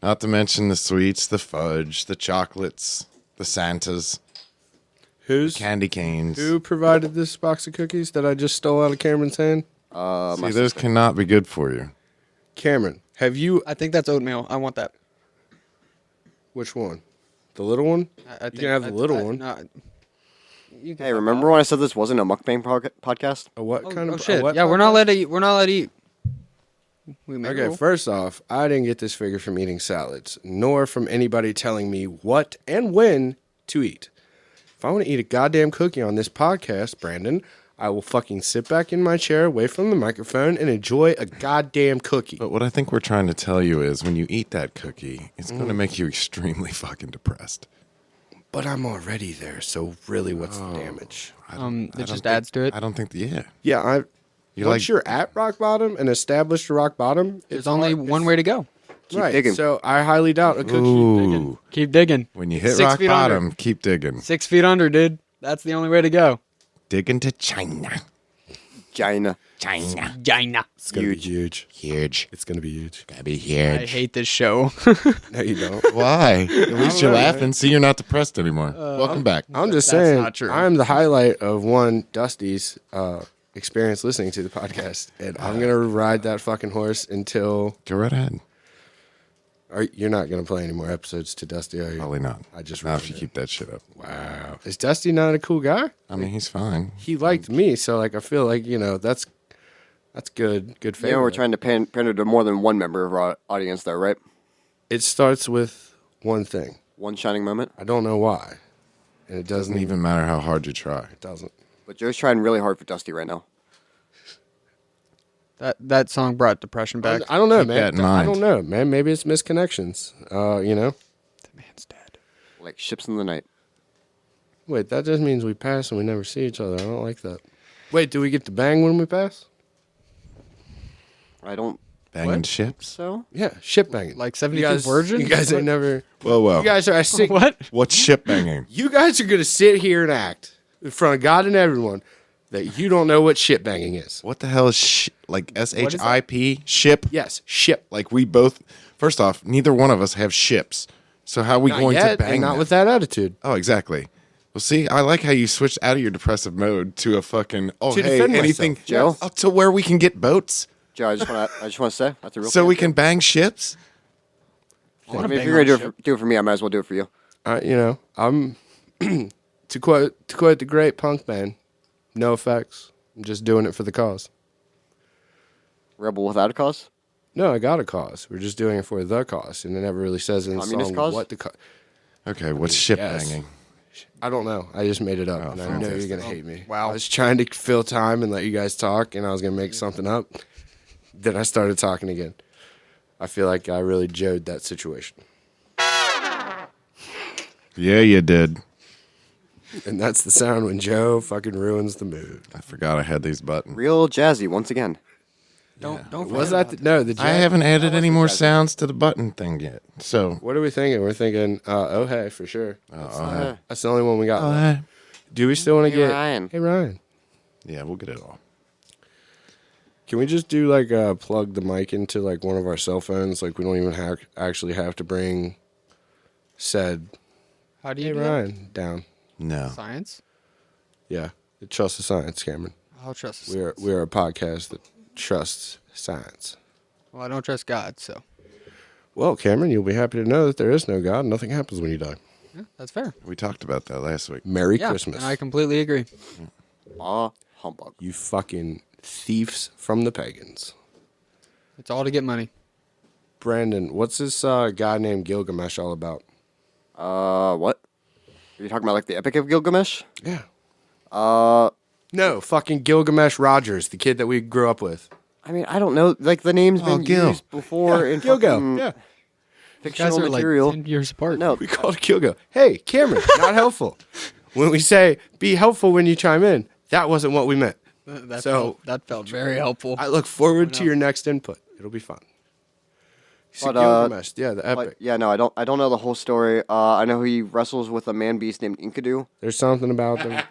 not to mention the sweets, the fudge, the chocolates, the Santas, candy canes. Who provided this box of cookies that I just stole out of Cameron's hand? See, those cannot be good for you. Cameron, have you... I think that's oatmeal. I want that. Which one? The little one? I You can have the little one. No, you can Hey, have remember that. when I said this wasn't a mukbang podcast? A what Oh, kind oh of... a shit! what Yeah, we're podcast? not allowed to eat. We're not allowed to eat. We may Okay, go. first off, I didn't get this figure from eating salads, nor from anybody telling me what and when to eat. If I want to eat a goddamn cookie on this podcast, Brandon, I will fucking sit back in my chair away from the microphone and enjoy a goddamn cookie. But what I think we're trying to tell you is when you eat that cookie, it's going to make you extremely fucking depressed. But I'm already there, so really what's the damage? It just adds to it. I don't think, yeah. Yeah, You once like- you're at rock bottom and established rock bottom, There's only one way to go. right. digging. So I highly doubt a cookie. Ooh. Keep digging. When you hit 6 rock feet under. bottom, keep digging. 6 feet under, dude. That's the only way to go. Dig into China. China. China. China. It's gonna be huge. Huge. It's gonna be huge. Gotta be I huge. hate this show. No, you don't. Why? At least you're know, laughing. See, you're not depressed anymore. Welcome back. I'm just That's saying, not true. I'm the highlight of one Dusty's experience listening to the podcast, and I'm gonna ride that fucking horse until. Go right ahead. You're not gonna play any more episodes to Dusty, are you? Probably not. I just not if ruined you it. keep that shit up. Wow. Is Dusty not a cool guy? I mean, he's fine. He liked me, so like I feel like that's good. Good favor. Yeah, we're trying to pander to more than one member of our audience, though, right? It starts with one thing. One shining moment. I don't know why, and it doesn't Doesn't even matter how hard you try. It doesn't. But Joe's trying really hard for Dusty right now. That song brought depression back. I don't know, Keep man. that in I mind. don't know, man. Maybe it's misconnections. The man's dead. Like ships in the night. Wait, that just means we pass and we never see each other. I don't like that. Wait, do we get to bang when we pass? I don't Banging What? ships. so. Yeah, ship banging. Like You 72 guys, Virgin? You guys ain't never. Whoa. You guys are. I think, What? What's ship banging? You guys are gonna sit here and act in front of God and everyone that you don't know what ship banging is. What the hell is like SHIP? Ship? Yes, ship. Like we both. First off, neither one of us have ships. So how are we Not going yet, to bang and not them? with that attitude. Oh, exactly. Well, see, I like how you switched out of your depressive mode to a fucking To hey, defend anything, myself, Joe. up to where we can get boats, Joe, I just want to say that's a real. so we can bang ships. I mean, if you're gonna do it for me, I might as well do it for you. I'm To quote the great punk band, no effects. I'm just doing it for the cause. Rebel without a cause. No, I got a cause. We're just doing it for the cause, and it never really says in the Communist song cause? what the cause. Okay, what's ship yes. banging? I don't know. I just made it up, and I know you're fantastic. gonna hate me. Wow. I was trying to fill time and let you guys talk, and I was gonna make something up. Then I started talking again. I feel like I really jode that situation, Yeah, you did. and that's the sound when Joe fucking ruins the mood. I forgot I had these buttons. Real jazzy once again. Don't Was forget that no? The I haven't added any more sounds to the button thing yet. So, What are we thinking? We're thinking, oh hey, for sure. Uh, That's the only one we got. left. Do we still want to Hey, get? Ryan. Hey Ryan, yeah, we'll get it all. can we just do like plug the mic into like one of our cell phones? Like we don't even actually have to bring said How do hey you do that? Ryan down. No. Science? Yeah, trust the science, Cameron. I'll trust. We're a podcast that trusts science. Well, I don't trust God, so Well, Cameron, you'll be happy to know that there is no God. Nothing happens when you die. yeah, that's fair. We talked about that last week. Merry Yeah, Christmas, and I completely agree. Humbug. you fucking thieves from the pagans. It's all to get money. Brandon, what's this guy named Gilgamesh all about? What? Are you talking about like the Epic of Gilgamesh? Yeah. No, fucking Gilgamesh Rogers, the kid that we grew up with. I mean, I don't know. Like the name's been Gil. used before in Gilgo. fucking Yeah. fictional Guys are material. like 10 years apart. No, We called it Gilgo. Hey, Cameron, not helpful. When we say be helpful when you chime in, that wasn't what we meant. That felt very helpful. I look forward to your next input. It'll be fun. See, But, Gilgamesh, yeah, the epic. but yeah, no, I don't know the whole story. I know he wrestles with a man beast named Enkidu. There's something about them.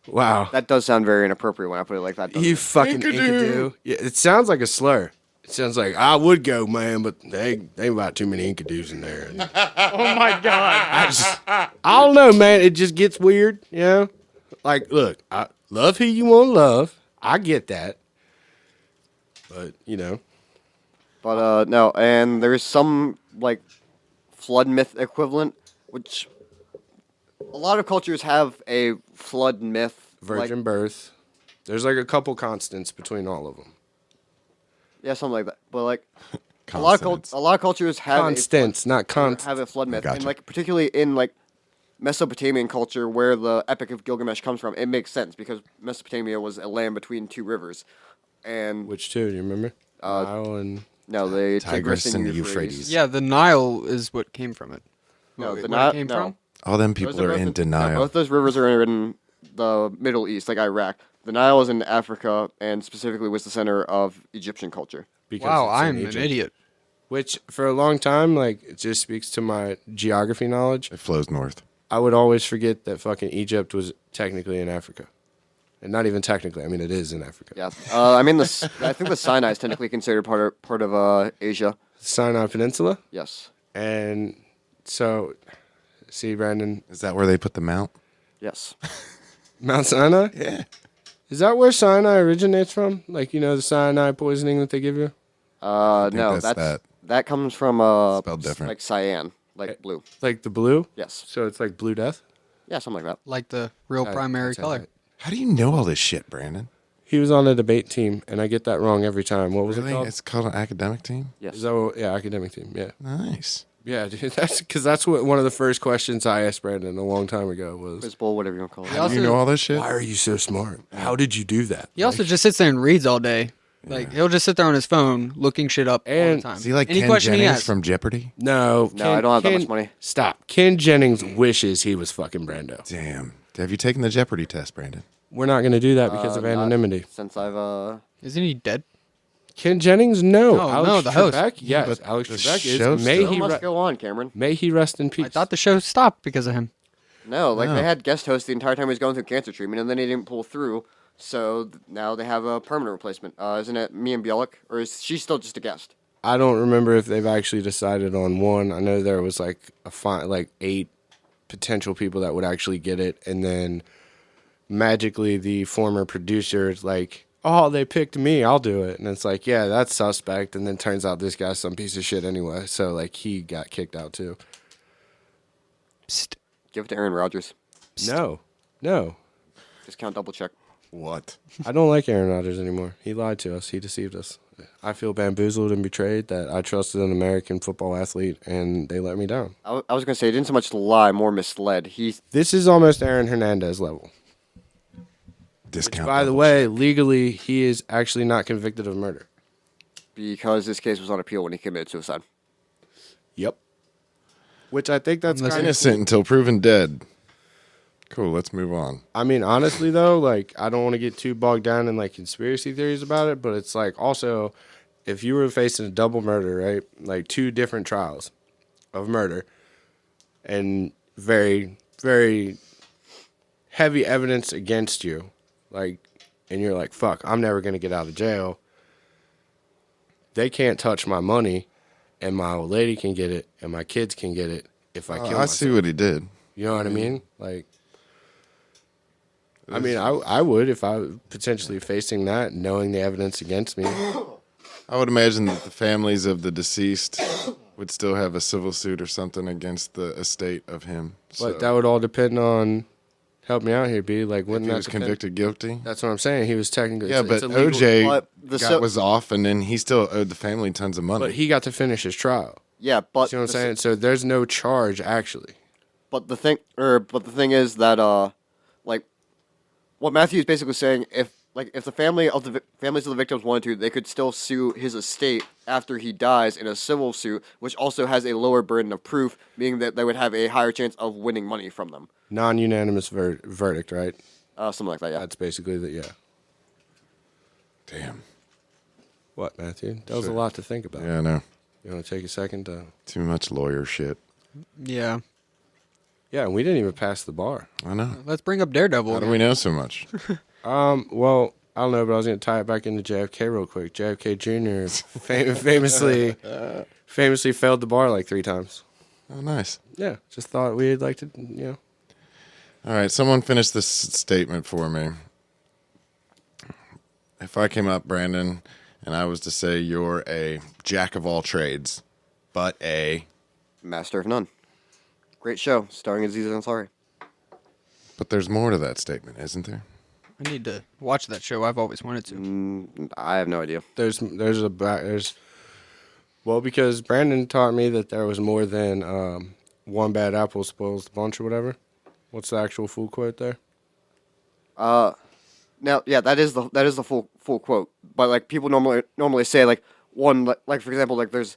Wow. That does sound very inappropriate when I put it like that. doesn't You it? fucking Enkidu. Yeah, it sounds like a slur. It sounds like I would go, man, but they ain't about too many Enkidus in there. Oh my God. I don't know, man. It just gets weird, you know? Like, look, I love who you want to love. I get that. But, you know. But no, and there's some like flood myth equivalent, which a lot of cultures have a flood myth. Virgin like, birth. There's like a couple constants between all of them. yeah, something like that. But like a Consonants. lot of cultures have Constants, not have a flood myth, Gotcha. and like particularly in like Mesopotamian culture, where the Epic of Gilgamesh comes from, it makes sense because Mesopotamia was a land between two rivers, and Which two? Do you remember? Nile and no, the Tigris and the Euphrates. Yeah, the Nile is what came from it. No, Where the it Nile came no. from? All them Those people are both in no, denial. both those rivers are in the Middle East, like Iraq. The Nile is in Africa, and specifically was the center of Egyptian culture. because Wow, it's in I'm an Egypt. idiot. Which, for a long time, like, it just speaks to my geography knowledge. It flows north. I would always forget that fucking Egypt was technically in Africa. And not even technically. I mean, it is in Africa. Yeah, I mean I think the Sinai is technically considered part of Asia. Sinai Peninsula. Yes, And so, see, Brandon, Is that where they put the mount? yes. Mount Sinai? Yeah. Is that where Sinai originates from? Like, you know, the cyanide poisoning that they give you? No, that's that's that. that comes from Spelled different. like cyan, like blue. Like the blue? Yes, So it's like Blue Death? yeah, something like that. Like the real primary That's color. right. How do you know all this shit, Brandon? He was on a debate team, and I get that wrong every time. What was Really? it called? It's called an academic team? Yes. Is that what, yeah, academic team. Yeah. Nice. Yeah, dude, that's what one of the first questions I asked Brandon a long time ago was, Quiz bowl, whatever you want to call it. He Do also, you know all this shit? why are you so smart? How did you do that? he also just sits there and reads all day. Like, he'll just sit there on his phone looking shit up all the And- time. Is he like Any Ken question he Jennings asks. from Jeopardy? No, No, I don't have that much money. Stop. Ken Jennings wishes he was fucking Brando. Damn. Have you taken the Jeopardy test, Brandon? We're not going to do that because of Not anonymity. Since I've Isn't he dead? Ken Jennings, no. No, Alex no, the host. Trebek, yes. But Alex the Trebek show is. May still he, must go on, Cameron. may he rest in peace. I thought the show stopped because of him. No, like No. they had guest hosts the entire time he was going through cancer treatment, and then he didn't pull through. So now they have a permanent replacement. Isn't it Mia Bialik, or is she still just a guest? I don't remember if they've actually decided on one. I know there was like like 8 potential people that would actually get it, and then magically the former producer is like, "Oh, they picked me. I'll do it." And it's like, "Yeah, that's suspect." And then turns out this guy's some piece of shit anyway. So like he got kicked out too. Psst. Give it to Aaron Rodgers. No. Discount double check. What? I don't like Aaron Rodgers anymore. He lied to us. He deceived us. I feel bamboozled and betrayed that I trusted an American football athlete and they let me down. I was gonna say he didn't so much lie, more misled. This is almost Aaron Hernandez level. Discount. By the double way, legally, he is actually not convicted of murder. because this case was on appeal when he committed suicide. Yep. Which I think that's Unless kind of innocent until proven dead. Cool. Let's move on. I mean, honestly, though, like, I don't want to get too bogged down in, like, conspiracy theories about it, but it's, like, also, if you were facing a double murder, right, like, 2 different trials of murder and very, very heavy evidence against you, like, and you're like, fuck, I'm never going to get out of jail. They can't touch my money, and my old lady can get it, and my kids can get it if I kill I myself. see what he did. You know what I mean? Like, I mean, I would if I was potentially facing that, knowing the evidence against me. I would imagine that the families of the deceased would still have a civil suit or something against the estate of him. But that would all depend on. Help me out here, B. Like, if wouldn't he that was depend? convicted guilty. That's what I'm saying. He was technically. Yeah, it's but illegal, OJ But the was off, and then he still owed the family tons of money. But he got to finish his trial. Yeah, but See what I'm saying? So there's no charge actually. But the thing is that like, what Matthew is basically saying, if the families of the victims wanted to, they could still sue his estate after he dies in a civil suit, which also has a lower burden of proof, meaning that they would have a higher chance of winning money from them. Non-unanimous verdict, right? Something like that. Yeah. That's basically the Damn. What, Matthew? That was a Sure. lot to think about. Yeah, I know. You want to take a second to? Too much lawyer shit. Yeah. Yeah, and we didn't even pass the bar. I know. Let's bring up Daredevil. How do we know so much? Well, I don't know, but I was going to tie it back into JFK real quick. JFK Jr. famously failed the bar like 3 times. Oh, nice. Yeah, just thought we'd like to, you know. All right, someone finish this statement for me. If I came up, Brandon, and I was to say you're a jack of all trades, but Master of None. Great show, starring Aziz Ansari. but there's more to that statement, isn't there? I need to watch that show. I've always wanted to. I have no idea. There's well, because Brandon taught me that there was more than one bad apple spoils the bunch or whatever. What's the actual full quote there? Now, yeah, that is the full quote. But like people normally say like one like for example like there's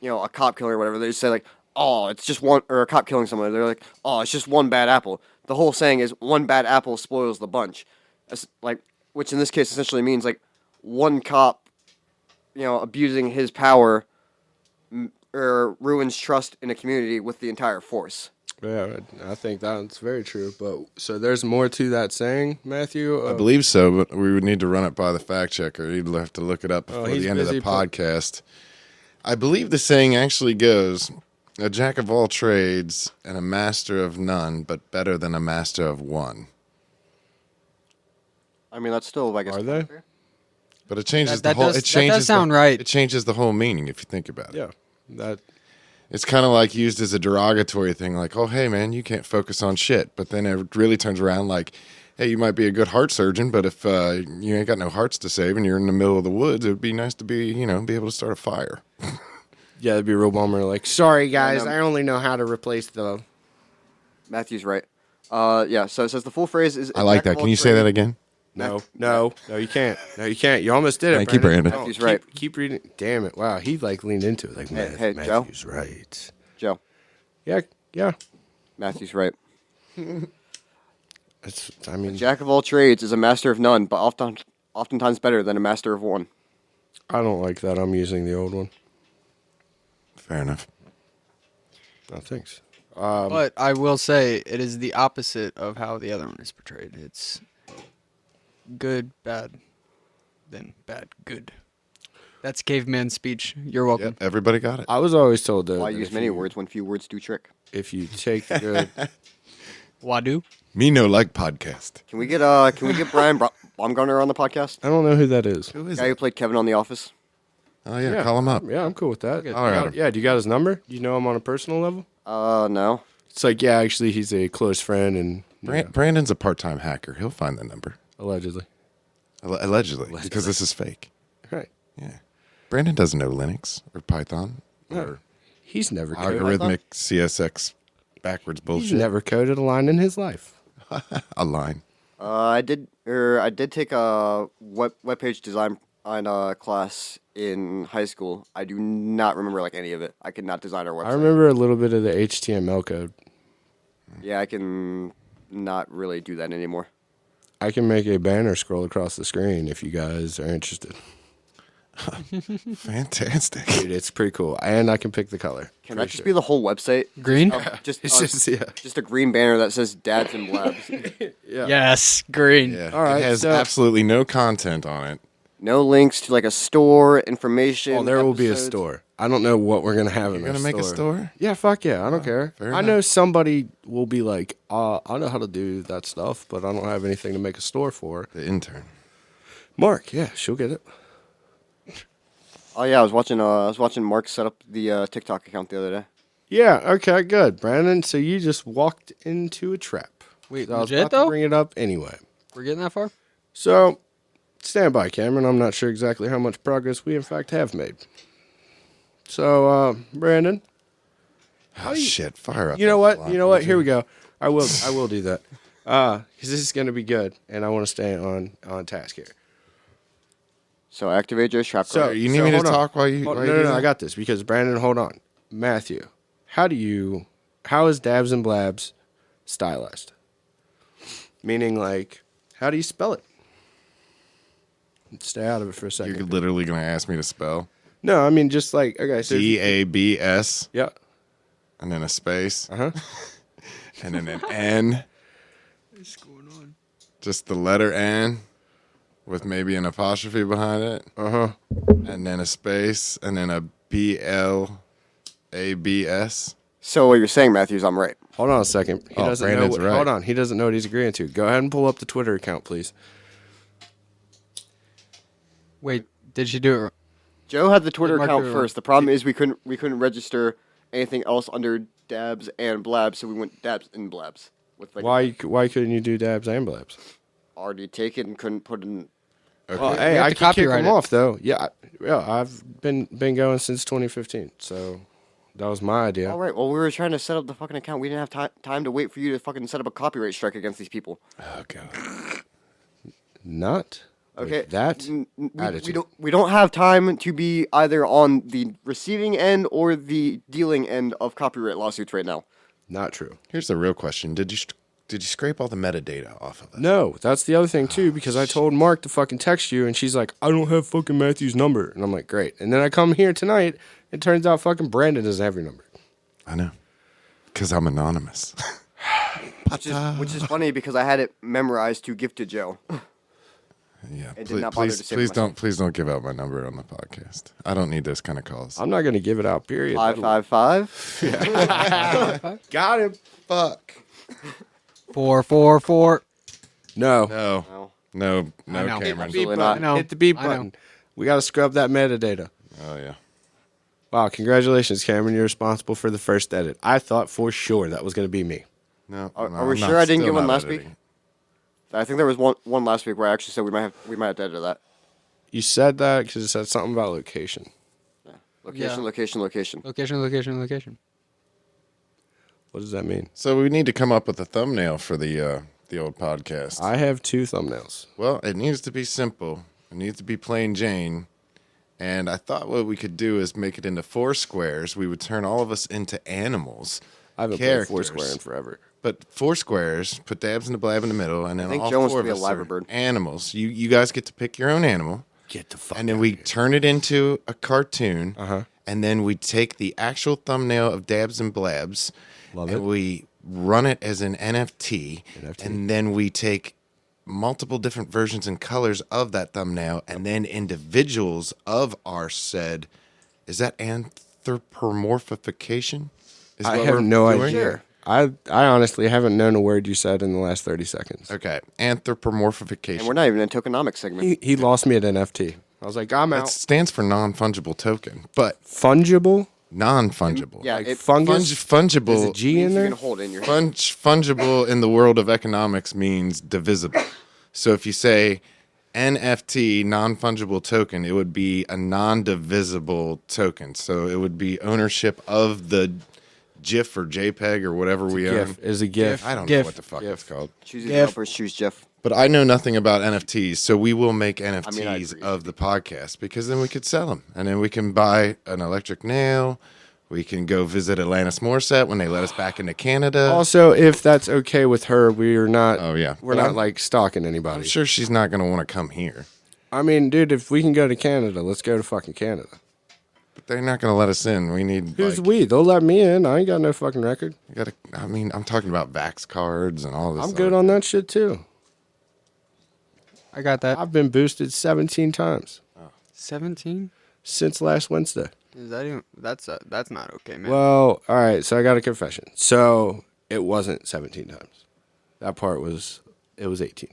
a cop killing or whatever. They just say like, oh, it's just one, or a cop killing someone. They're like, oh, it's just one bad apple. The whole saying is one bad apple spoils the bunch. Like, which in this case essentially means like one cop, abusing his power or ruins trust in a community with the entire force. Yeah, I think that's very true. But so there's more to that saying, Matthew. I believe so, but we would need to run it by the fact checker. He'd have to look it up before he's the end of the busy podcast. I believe the saying actually goes, a jack of all trades and a master of none, but better than a master of one. I mean, that's still, I guess. Are they? But it changes That the whole. does- It that changes. does sound right. It changes the whole meaning if you think about it. Yeah, that. It's kind of like used as a derogatory thing, like, "Oh, hey, man, you can't focus on shit." But then it really turns around, like, "Hey, you might be a good heart surgeon, but if you ain't got no hearts to save and you're in the middle of the woods, it would be nice to be able to start a fire." Yeah, that'd be a real bummer. Like, sorry guys, no. I only know how to replace the. Matthew's right. Yeah. So it says the full phrase is. I like that. Can you say that again? No, you can't. No, you can't. You almost did it. Thank you, Brandon. No, Matthew's right. Keep reading. Damn it! Wow, he like leaned into it. Like, Hey, Joe? Matthew's right. Joe. Yeah. Matthew's right. It's. I mean, Jack of all trades is a master of none, but oftentimes better than a master of one. I don't like that. I'm using the old one. Fair enough. No thanks. But I will say it is the opposite of how the other one is portrayed. It's good, bad, then bad, good. That's caveman speech. You're welcome. Yep, everybody got it. I was always told that. Why that use if many you- words when few words do trick? If you take the good, Wadu? Me no like podcast. Can we get Brian Baumgartner on the podcast? I don't know who that is. Who is Guy who it? played Kevin on The Office. Oh yeah, call him up. Yeah, I'm cool with that. All right. Yeah, do you got his number? Do you know him on a personal level? No. It's like, yeah, actually, he's a close friend, and Brandon's a part-time hacker. He'll find the number. allegedly. Allegedly, because this is fake. Right. Yeah. Brandon doesn't know Linux or Python or He's never coded. algorithmic CSX backwards He's bullshit. never coded a line in his life. A line. I did take a web page design class in high school. I do not remember like any of it. I could not design our website. I remember a little bit of the HTML code. Yeah, I can not really do that anymore. I can make a banner scroll across the screen if you guys are interested. Fantastic. Dude, it's pretty cool. And I can pick the color. Can that just be the whole website? Green? Just It's just a green banner that says Dads and Blabs. Yes, green. Yeah. All right, It has so- absolutely no content on it. No links to like a store, information. Oh, there will be a episodes. store. I don't know what we're going to have in You're our going to make a store? Yeah, fuck yeah. I don't care. fair I know enough. somebody will be like, I know how to do that stuff, but I don't have anything to make a store for. The intern. Mark, yeah, she'll get it. Oh yeah, I was watching Mark set up the TikTok account the other day. Yeah, okay, good. Brandon, so you just walked into a trap. Wait, So I was legit about to though? bring it up anyway. We're getting that far? So, stand by, Cameron. I'm not sure exactly how much progress we in fact have made. So, Brandon, Oh, shit. Fire up. you know that what? block, You know what? would Here we go. I will do that. Because this is going to be good, and I want to stay on task here. So activate Joe's trap So card. You need me to hold on. talk while you... Hold- while no, you no, do no, that? I got this because Brandon, hold on. Matthew, how is Dabs and Blabs stylized? Meaning, like, how do you spell it? Stay out of it for a second. You're literally going to ask me to spell No, I mean, just like, okay, so. DABS Yeah. and then a space Uh huh. and then an N. What's going on? Just the letter N with maybe an apostrophe behind it. Uh huh. And then a space and then a BLABS. So what you're saying, Matthew, is I'm right. Hold on a second. He Oh, doesn't Brandon's know. right. Hold on. He doesn't know what he's agreeing to. Go ahead and pull up the Twitter account, please. Wait, did she do it? Joe had the Twitter Mark account it- first. The problem is we couldn't register anything else under Dabs and Blabs, so we went Dabs and Blabs with like Why couldn't you do Dabs and Blabs? already taken and couldn't put in. Okay. Well, hey, have I to can kick copyright him it. off though. Yeah, I've been going since 2015, so that was my idea. All right. Well, we were trying to set up the fucking account. We didn't have time to wait for you to fucking set up a copyright strike against these people. Oh, God. Not with Okay. that we attitude. don't have time to be either on the receiving end or the dealing end of copyright lawsuits right now. Not true. Here's the real question. Did you scrape all the metadata off of it? No, that's the other thing too, because I told Mark to fucking text you, and she's like, I don't have fucking Matthew's number, and I'm like, great. And then I come here tonight, it turns out fucking Brandon doesn't have your number. I know. Because I'm anonymous. Which is funny because I had it memorized to give to Joe. Yeah. It did not bother to save myself. Please don't give out my number on the podcast. I don't need those kind of calls. I'm not gonna give it out. Period. 555. Got him. Fuck. 444. No. No. No. No, I know. Cameron. Absolutely not. I know. Hit the beep I know. button. We gotta scrub that metadata. Oh, yeah. Wow, congratulations, Cameron. You're responsible for the first edit. I thought for sure that was gonna be me. No. Are no, we I'm sure not- I didn't still get one not last editing. week? I think there was one last week where I actually said we might have to edit that. You said that because it said something about location. Location, Yeah. location. Location. What does that mean? So we need to come up with a thumbnail for the old podcast. I have two thumbnails. Well, it needs to be simple. It needs to be plain Jane. And I thought what we could do is make it into 4 squares. We would turn all of us into animals. I haven't Characters. played Foursquare in forever. But 4 squares, put Dabs and the Blab in the middle, and then think all Joe wants 4 to of be a us are liverbird. animals. You guys get to pick your own animal, Get the fuck. and then we turn it into a cartoon. Uh-huh. And then we take the actual thumbnail of Dabs and Blabs, Love and it. we run it as an NFT, and then we take multiple different versions and colors of that thumbnail, and then individuals of our said, is that anthropomorphification? Is I what have we're no doing? idea. I honestly haven't known a word you said in the last 30 seconds. Okay, anthropomorphification. And we're not even in tokenomics segment. He lost me at NFT. I was like, I'm It out. stands for non-fungible token, but Fungible? Non-fungible. Yeah, Like it, fungus. Fungible. There's a G in means you there. can hold it in your hand. Fungible in the world of economics means divisible. So if you say NFT, non-fungible token, it would be a non-divisible token. So it would be ownership of the GIF or JPEG or whatever we own. GIF is a GIF. I don't know GIF. what the fuck it's called. Choosing Gif. developers choose Jeff. But I know nothing about NFTs, so we will make NFTs I agree. of the podcast because then we could sell them. And then we can buy an electric nail. We can go visit Alanis Morissette when they let us back into Canada. Also, if that's okay with her, we're not. Oh, yeah. We're But not I'm- like stalking I'm anybody. sure she's not going to want to come here. I mean, dude, if we can go to Canada, let's go to fucking Canada. But they're not going to let us in. We need. Who's like, we? They'll let me in. I ain't got no fucking record. we gotta, I mean, I'm talking about Vax cards and all this. I'm good other- on that shit too. I got that. I've been boosted 17 times 17? since last Wednesday. Is that even? That's not okay, man. Well, all right. So I got a confession. So it wasn't 17 times. That part was. It was 18.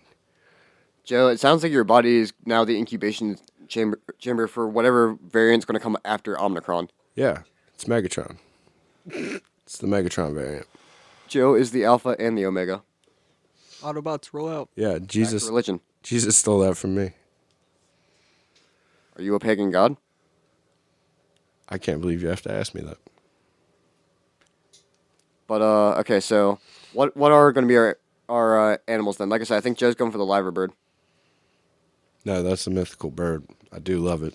Joe, it sounds like your body is now the incubation chamber for whatever variant's going to come after Omicron. Yeah, it's Megatron. It's the Megatron variant. Joe is the alpha and the omega. Autobots roll out. Yeah, Back to Jesus. religion. Jesus stole that from me. Are you a pagan god? I can't believe you have to ask me that. But okay, so what are going to be our animals then? Like I said, I think Joe's going for the liver bird. No, that's a mythical bird. I do love it.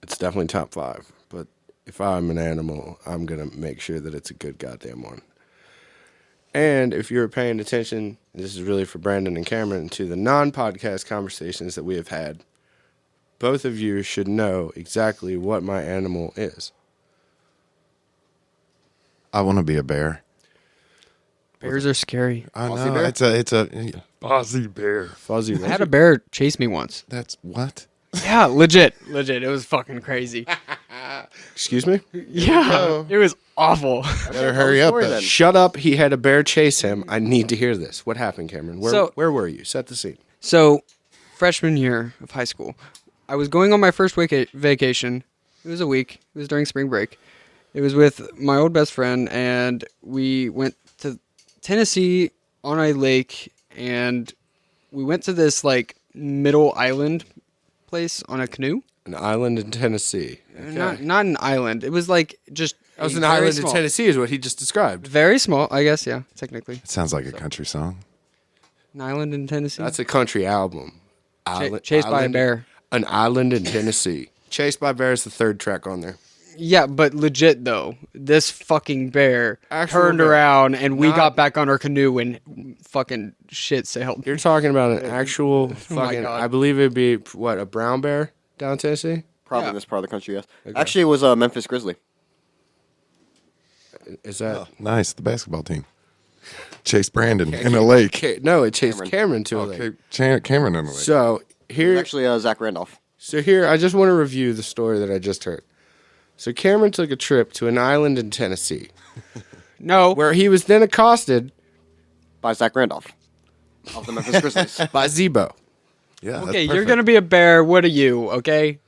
It's definitely top 5. But if I'm an animal, I'm going to make sure that it's a good goddamn one. And if you're paying attention, this is really for Brandon and Cameron, to the non-podcast conversations that we have had, both of you should know exactly what my animal is. I want to be a bear. Bears are scary. I Fuzzy know bear? it's a Fuzzy bear. Fuzzy. I had a bear chase me once. That's what? Yeah, legit. It was fucking crazy. Excuse me? Yeah, it was awful. Better hurry up. story then. then. Shut up. He had a bear chase him. I need to hear this. What happened, Cameron? Where were you? Set the scene. So, freshman year of high school, I was going on my first vacation. It was a week. It was during spring break. It was with my old best friend, and we went to Tennessee on a lake, and we went to this like middle island place on a canoe. An island in Tennessee. Not an island. It was like just That was a an very island small- in Tennessee is what he just described. Very small, I guess. Yeah, technically, It sounds like a country song. an island in Tennessee. That's a country album. Chased by a bear. An island in Tennessee. Chased by Bear is the third track on there. Yeah, but legit though, this fucking bear Actual turned bear. around and we Not- got back on our canoe and fucking shit sailed. You're talking about an actual fucking, God. I believe it'd be, what, a brown bear down Tennessee? Probably Yeah. in this part of the country, yes. Actually, it was a Memphis Grizzly. Is that? Oh, nice. The basketball team. Chase Brandon in a lake. No, it chased Cameron. Cameron to a lake. Okay, Cameron in a lake. So It here, was actually Zach Randolph. I just want to review the story that I just heard. So Cameron took a trip to an island in Tennessee No, where he was then accosted By Zach Randolph of the Memphis Grizzlies. by Zebo. Yeah. that's okay, you're perfect. gonna be a bear. What are you? Okay,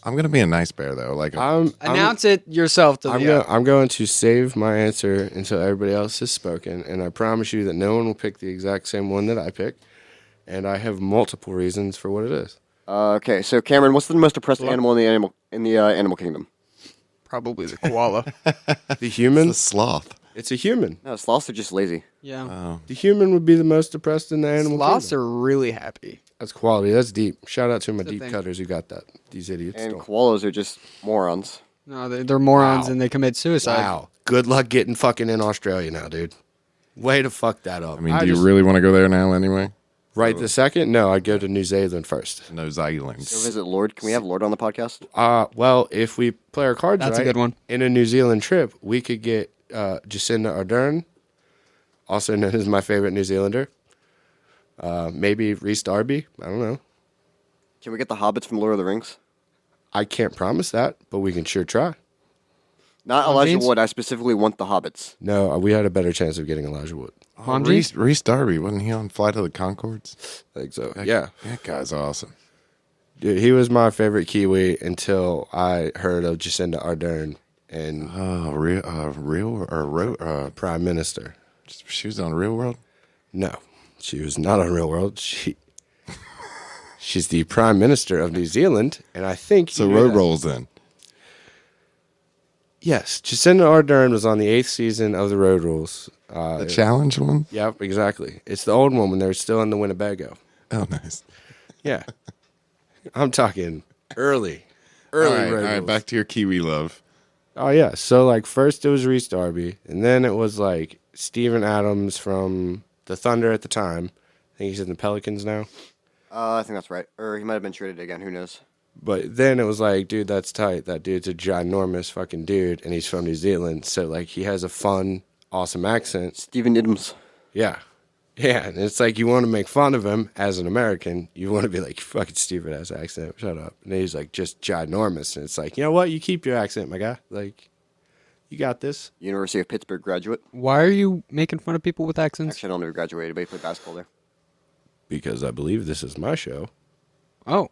I'm gonna be a nice bear though. Like announce it yourself to the. I'm going to save my answer until everybody else has spoken, and I promise you that no one will pick the exact same one that I picked, and I have multiple reasons for what it is. Okay, so Cameron, what's the most oppressed animal in the animal kingdom? Probably the koala. The human, the sloth. it's a human. No, sloths are just lazy. Yeah, The human would be the most depressed in the animal sloths kingdom. are really happy. That's quality. That's deep. Shout out to my That's the deep thing. cutters who got that. These idiots. And don't. koalas are just morons. No, they're morons Wow. and they commit suicide. Wow. Good luck getting fucking in Australia now, dude. Way to fuck that up. I mean, do you really want to go there now anyway? Right this second? No, I'd go to New Zealand first. Those Go islands. visit Lord. Can we have Lord on the podcast? Well, if we play our cards That's a right, good one. in a New Zealand trip, we could get Jacinda Ardern, also known as my favorite New Zealander. Maybe Reese Darby. I don't know. Can we get the hobbits from Lord of the Rings? I can't promise that, but we can sure try. Not Mom Elijah jeans? Wood. I specifically want the hobbits. No, we had a better chance of getting Elijah Wood. Mom Reese Darby, wasn't he on Flight of the Concords? I think so. That- Yeah. That guy's awesome. Dude, he was my favorite Kiwi until I heard of Jacinda Ardern and Real or Prime Minister. she was on Real World. No, she was not on Real World. She's the Prime Minister of New Zealand, and I think So you knew Road that. Rolls then. Yes, Jacinda Ardern was on the 8th season of the Road Rules. The challenge one. Yep, exactly. It's the old one when they're still in the Winnebago. Oh, nice. Yeah, I'm talking early All right, Road Rules. back to your Kiwi love. Oh yeah, so like first it was Reese Darby, and then it was like Steven Adams from the Thunder at the time. I think he's in the Pelicans now. I think that's right. Or he might have been traded again. Who knows? But then it was like, dude, that's tight. That dude's a ginormous fucking dude, and he's from New Zealand, so like he has a fun, awesome accent. Steven Idams. Yeah, yeah, and it's like you want to make fun of him as an American. You want to be like, you fucking stupid ass accent, shut up. And he's like just ginormous, and it's like, you know what? You keep your accent, my guy. Like, you got this. University of Pittsburgh graduate. Why are you making fun of people with accents? Actually, I don't know if he graduated, but he played basketball there. Because I believe this is my show. Oh,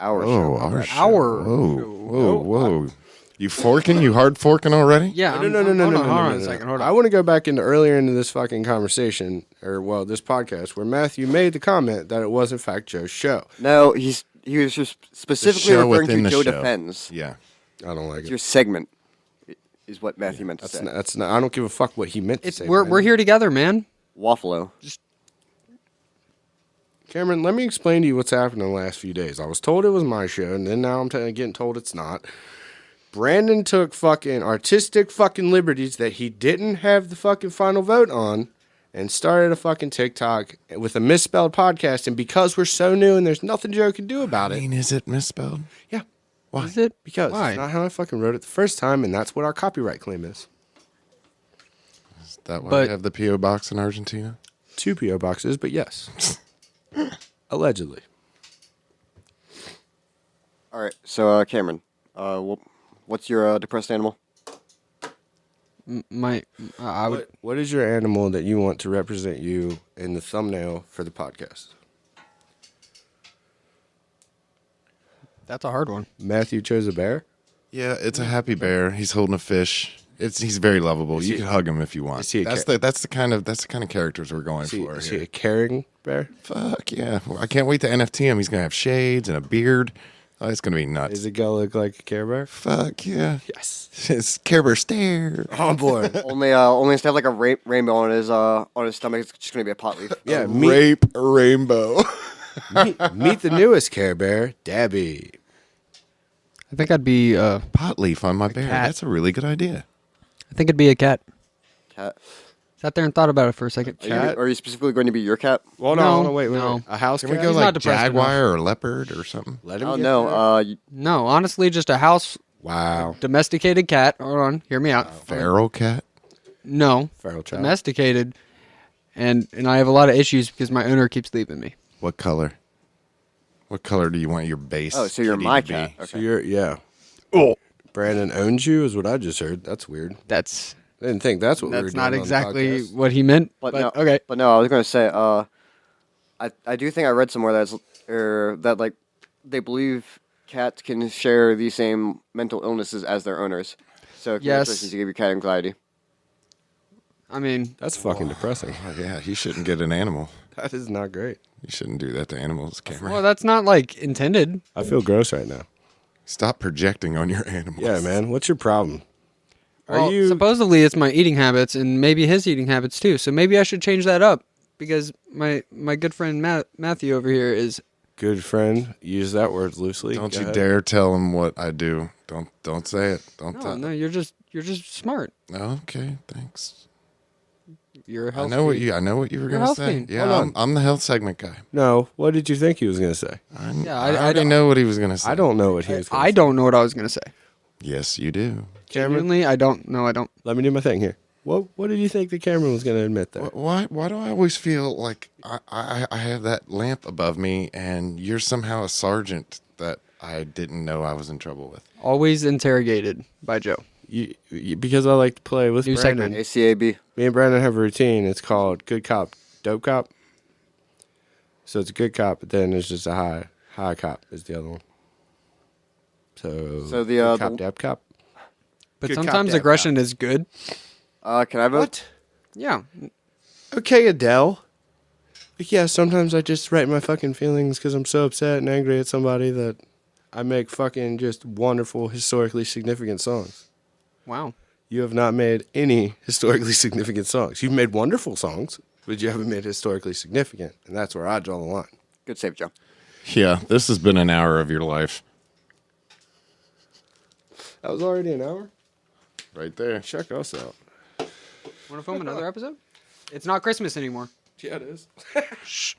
Our Oh, show. our our. Whoa. You forking? You hard forking already? Yeah. No. Hold on a second. Hold I on. want to go back into earlier into this fucking conversation, this podcast, where Matthew made the comment that it was in fact Joe's show. No, he was just The specifically show referring within to the Joe show. Defends. Yeah. I don't like It's it. your segment, is what Matthew meant to That's say. not, that's not. I don't give a fuck what he meant to It's say. we're Brandon. here together, man. Waffalo. Cameron, let me explain to you what's happened in the last few days. I was told it was my show, and then now I'm getting told it's not. Brandon took fucking artistic fucking liberties that he didn't have the fucking final vote on and started a fucking TikTok with a misspelled podcast. And because we're so new and there's nothing Joe can do about I it, mean, is it misspelled? yeah, Why? Is it? because Why? it's not how I fucking wrote it the first time, and that's what our copyright claim is. Is that why But- we have the P.O. box in Argentina? 2 P.O. boxes, but yes. Allegedly. All right, so Cameron, what's your depressed animal? I would. What is your animal that you want to represent you in the thumbnail for the podcast? That's a hard one. Matthew chose a bear. Yeah, it's a happy bear. He's holding a fish. He's very lovable. You can hug him if you want. is he a That's the kind of characters we're going Is he, for is he here. a caring bear? Fuck yeah! Well, I can't wait to NFT him. He's gonna have shades and a beard. Oh, it's gonna be nuts. Is it gonna look like a Care Bear? Fuck yeah! Yes. It's Care Bear stare. On board. only has to have like a rainbow on his stomach. It's just gonna be a pot leaf. Yeah, meet, Rape rainbow. meet the newest Care Bear, Dabby. I think I'd be. Pot leaf on my bear. cat. That's a really good idea. I think it'd be a cat. Cat. Sat there and thought about it for a second. Are you specifically going to be your cat? Well, No, no, wait. no. A house Can cat? we go He's like not depressed jaguar or leopard or something? Let him Oh get no. there. No, honestly, just a house Wow. domesticated cat. Hold on, hear me out. Feral cat. No, Feral child. domesticated, and I have a lot of issues because my owner keeps leaving me. What color? What color do you want your base? Oh, so you're kitty my to be? cat. So Okay. yeah. Oh, Brandon owns you is what I just heard. That's weird. that's I didn't think that's what we were doing not on the exactly podcast. what he meant. But, But, no, okay, But no, I was going to say, I do think I read somewhere that like they believe cats can share the same mental illnesses as their owners. So Yes. congratulations, you give your cat anxiety. I mean, That's fucking depressing. Oh, yeah, he shouldn't get an animal. That is not great. You shouldn't do that to animals, Cameron. well, that's not like intended. I feel gross right now. Stop projecting on your animals. Yeah, man. What's your problem? Well, supposedly it's my eating habits and maybe his eating habits too. So maybe I should change that up because my good friend Matthew over here is. Good friend, use that word loosely. Don't Go you ahead. dare tell him what I do. Don't say it. Don't No, tell. no, you're just smart. Okay, thanks. You're I healthy. know what you were You're gonna say. healthy. Yeah, Hold I'm the health segment guy. No, what did you think he was going to say? Yeah, I I already don't- know what he was gonna say. I don't know what he was going to say. I don't know what I was gonna say. Yes, you do. Cameron, Genuinely, I don't know. I don't. let me do my thing here. What did you think that Cameron was going to admit there? Why do I always feel like I have that lamp above me and you're somehow a sergeant that I didn't know I was in trouble with? Always interrogated by Joe. Because I like to play with New Brandon. segment. ACAB. Me and Brandon have a routine. It's called Good Cop, Dope Cop. So it's a good cop, but then there's just a high cop is the other one. So So the, good uh, cop, the- dap cop. But Good cop, sometimes bad aggression is good. Can I vote? What? Yeah. Okay, Adele. Like, yeah, sometimes I just write my fucking feelings because I'm so upset and angry at somebody that I make fucking just wonderful, historically significant songs. Wow. You have not made any historically significant songs. You've made wonderful songs, but you haven't made historically significant, and that's where I draw the line. Good save, Joe. Yeah, this has been an hour of your life. That was already an hour? Right there. Check us out. Want to film another episode? It's not Christmas anymore. Yeah, it is. Shh.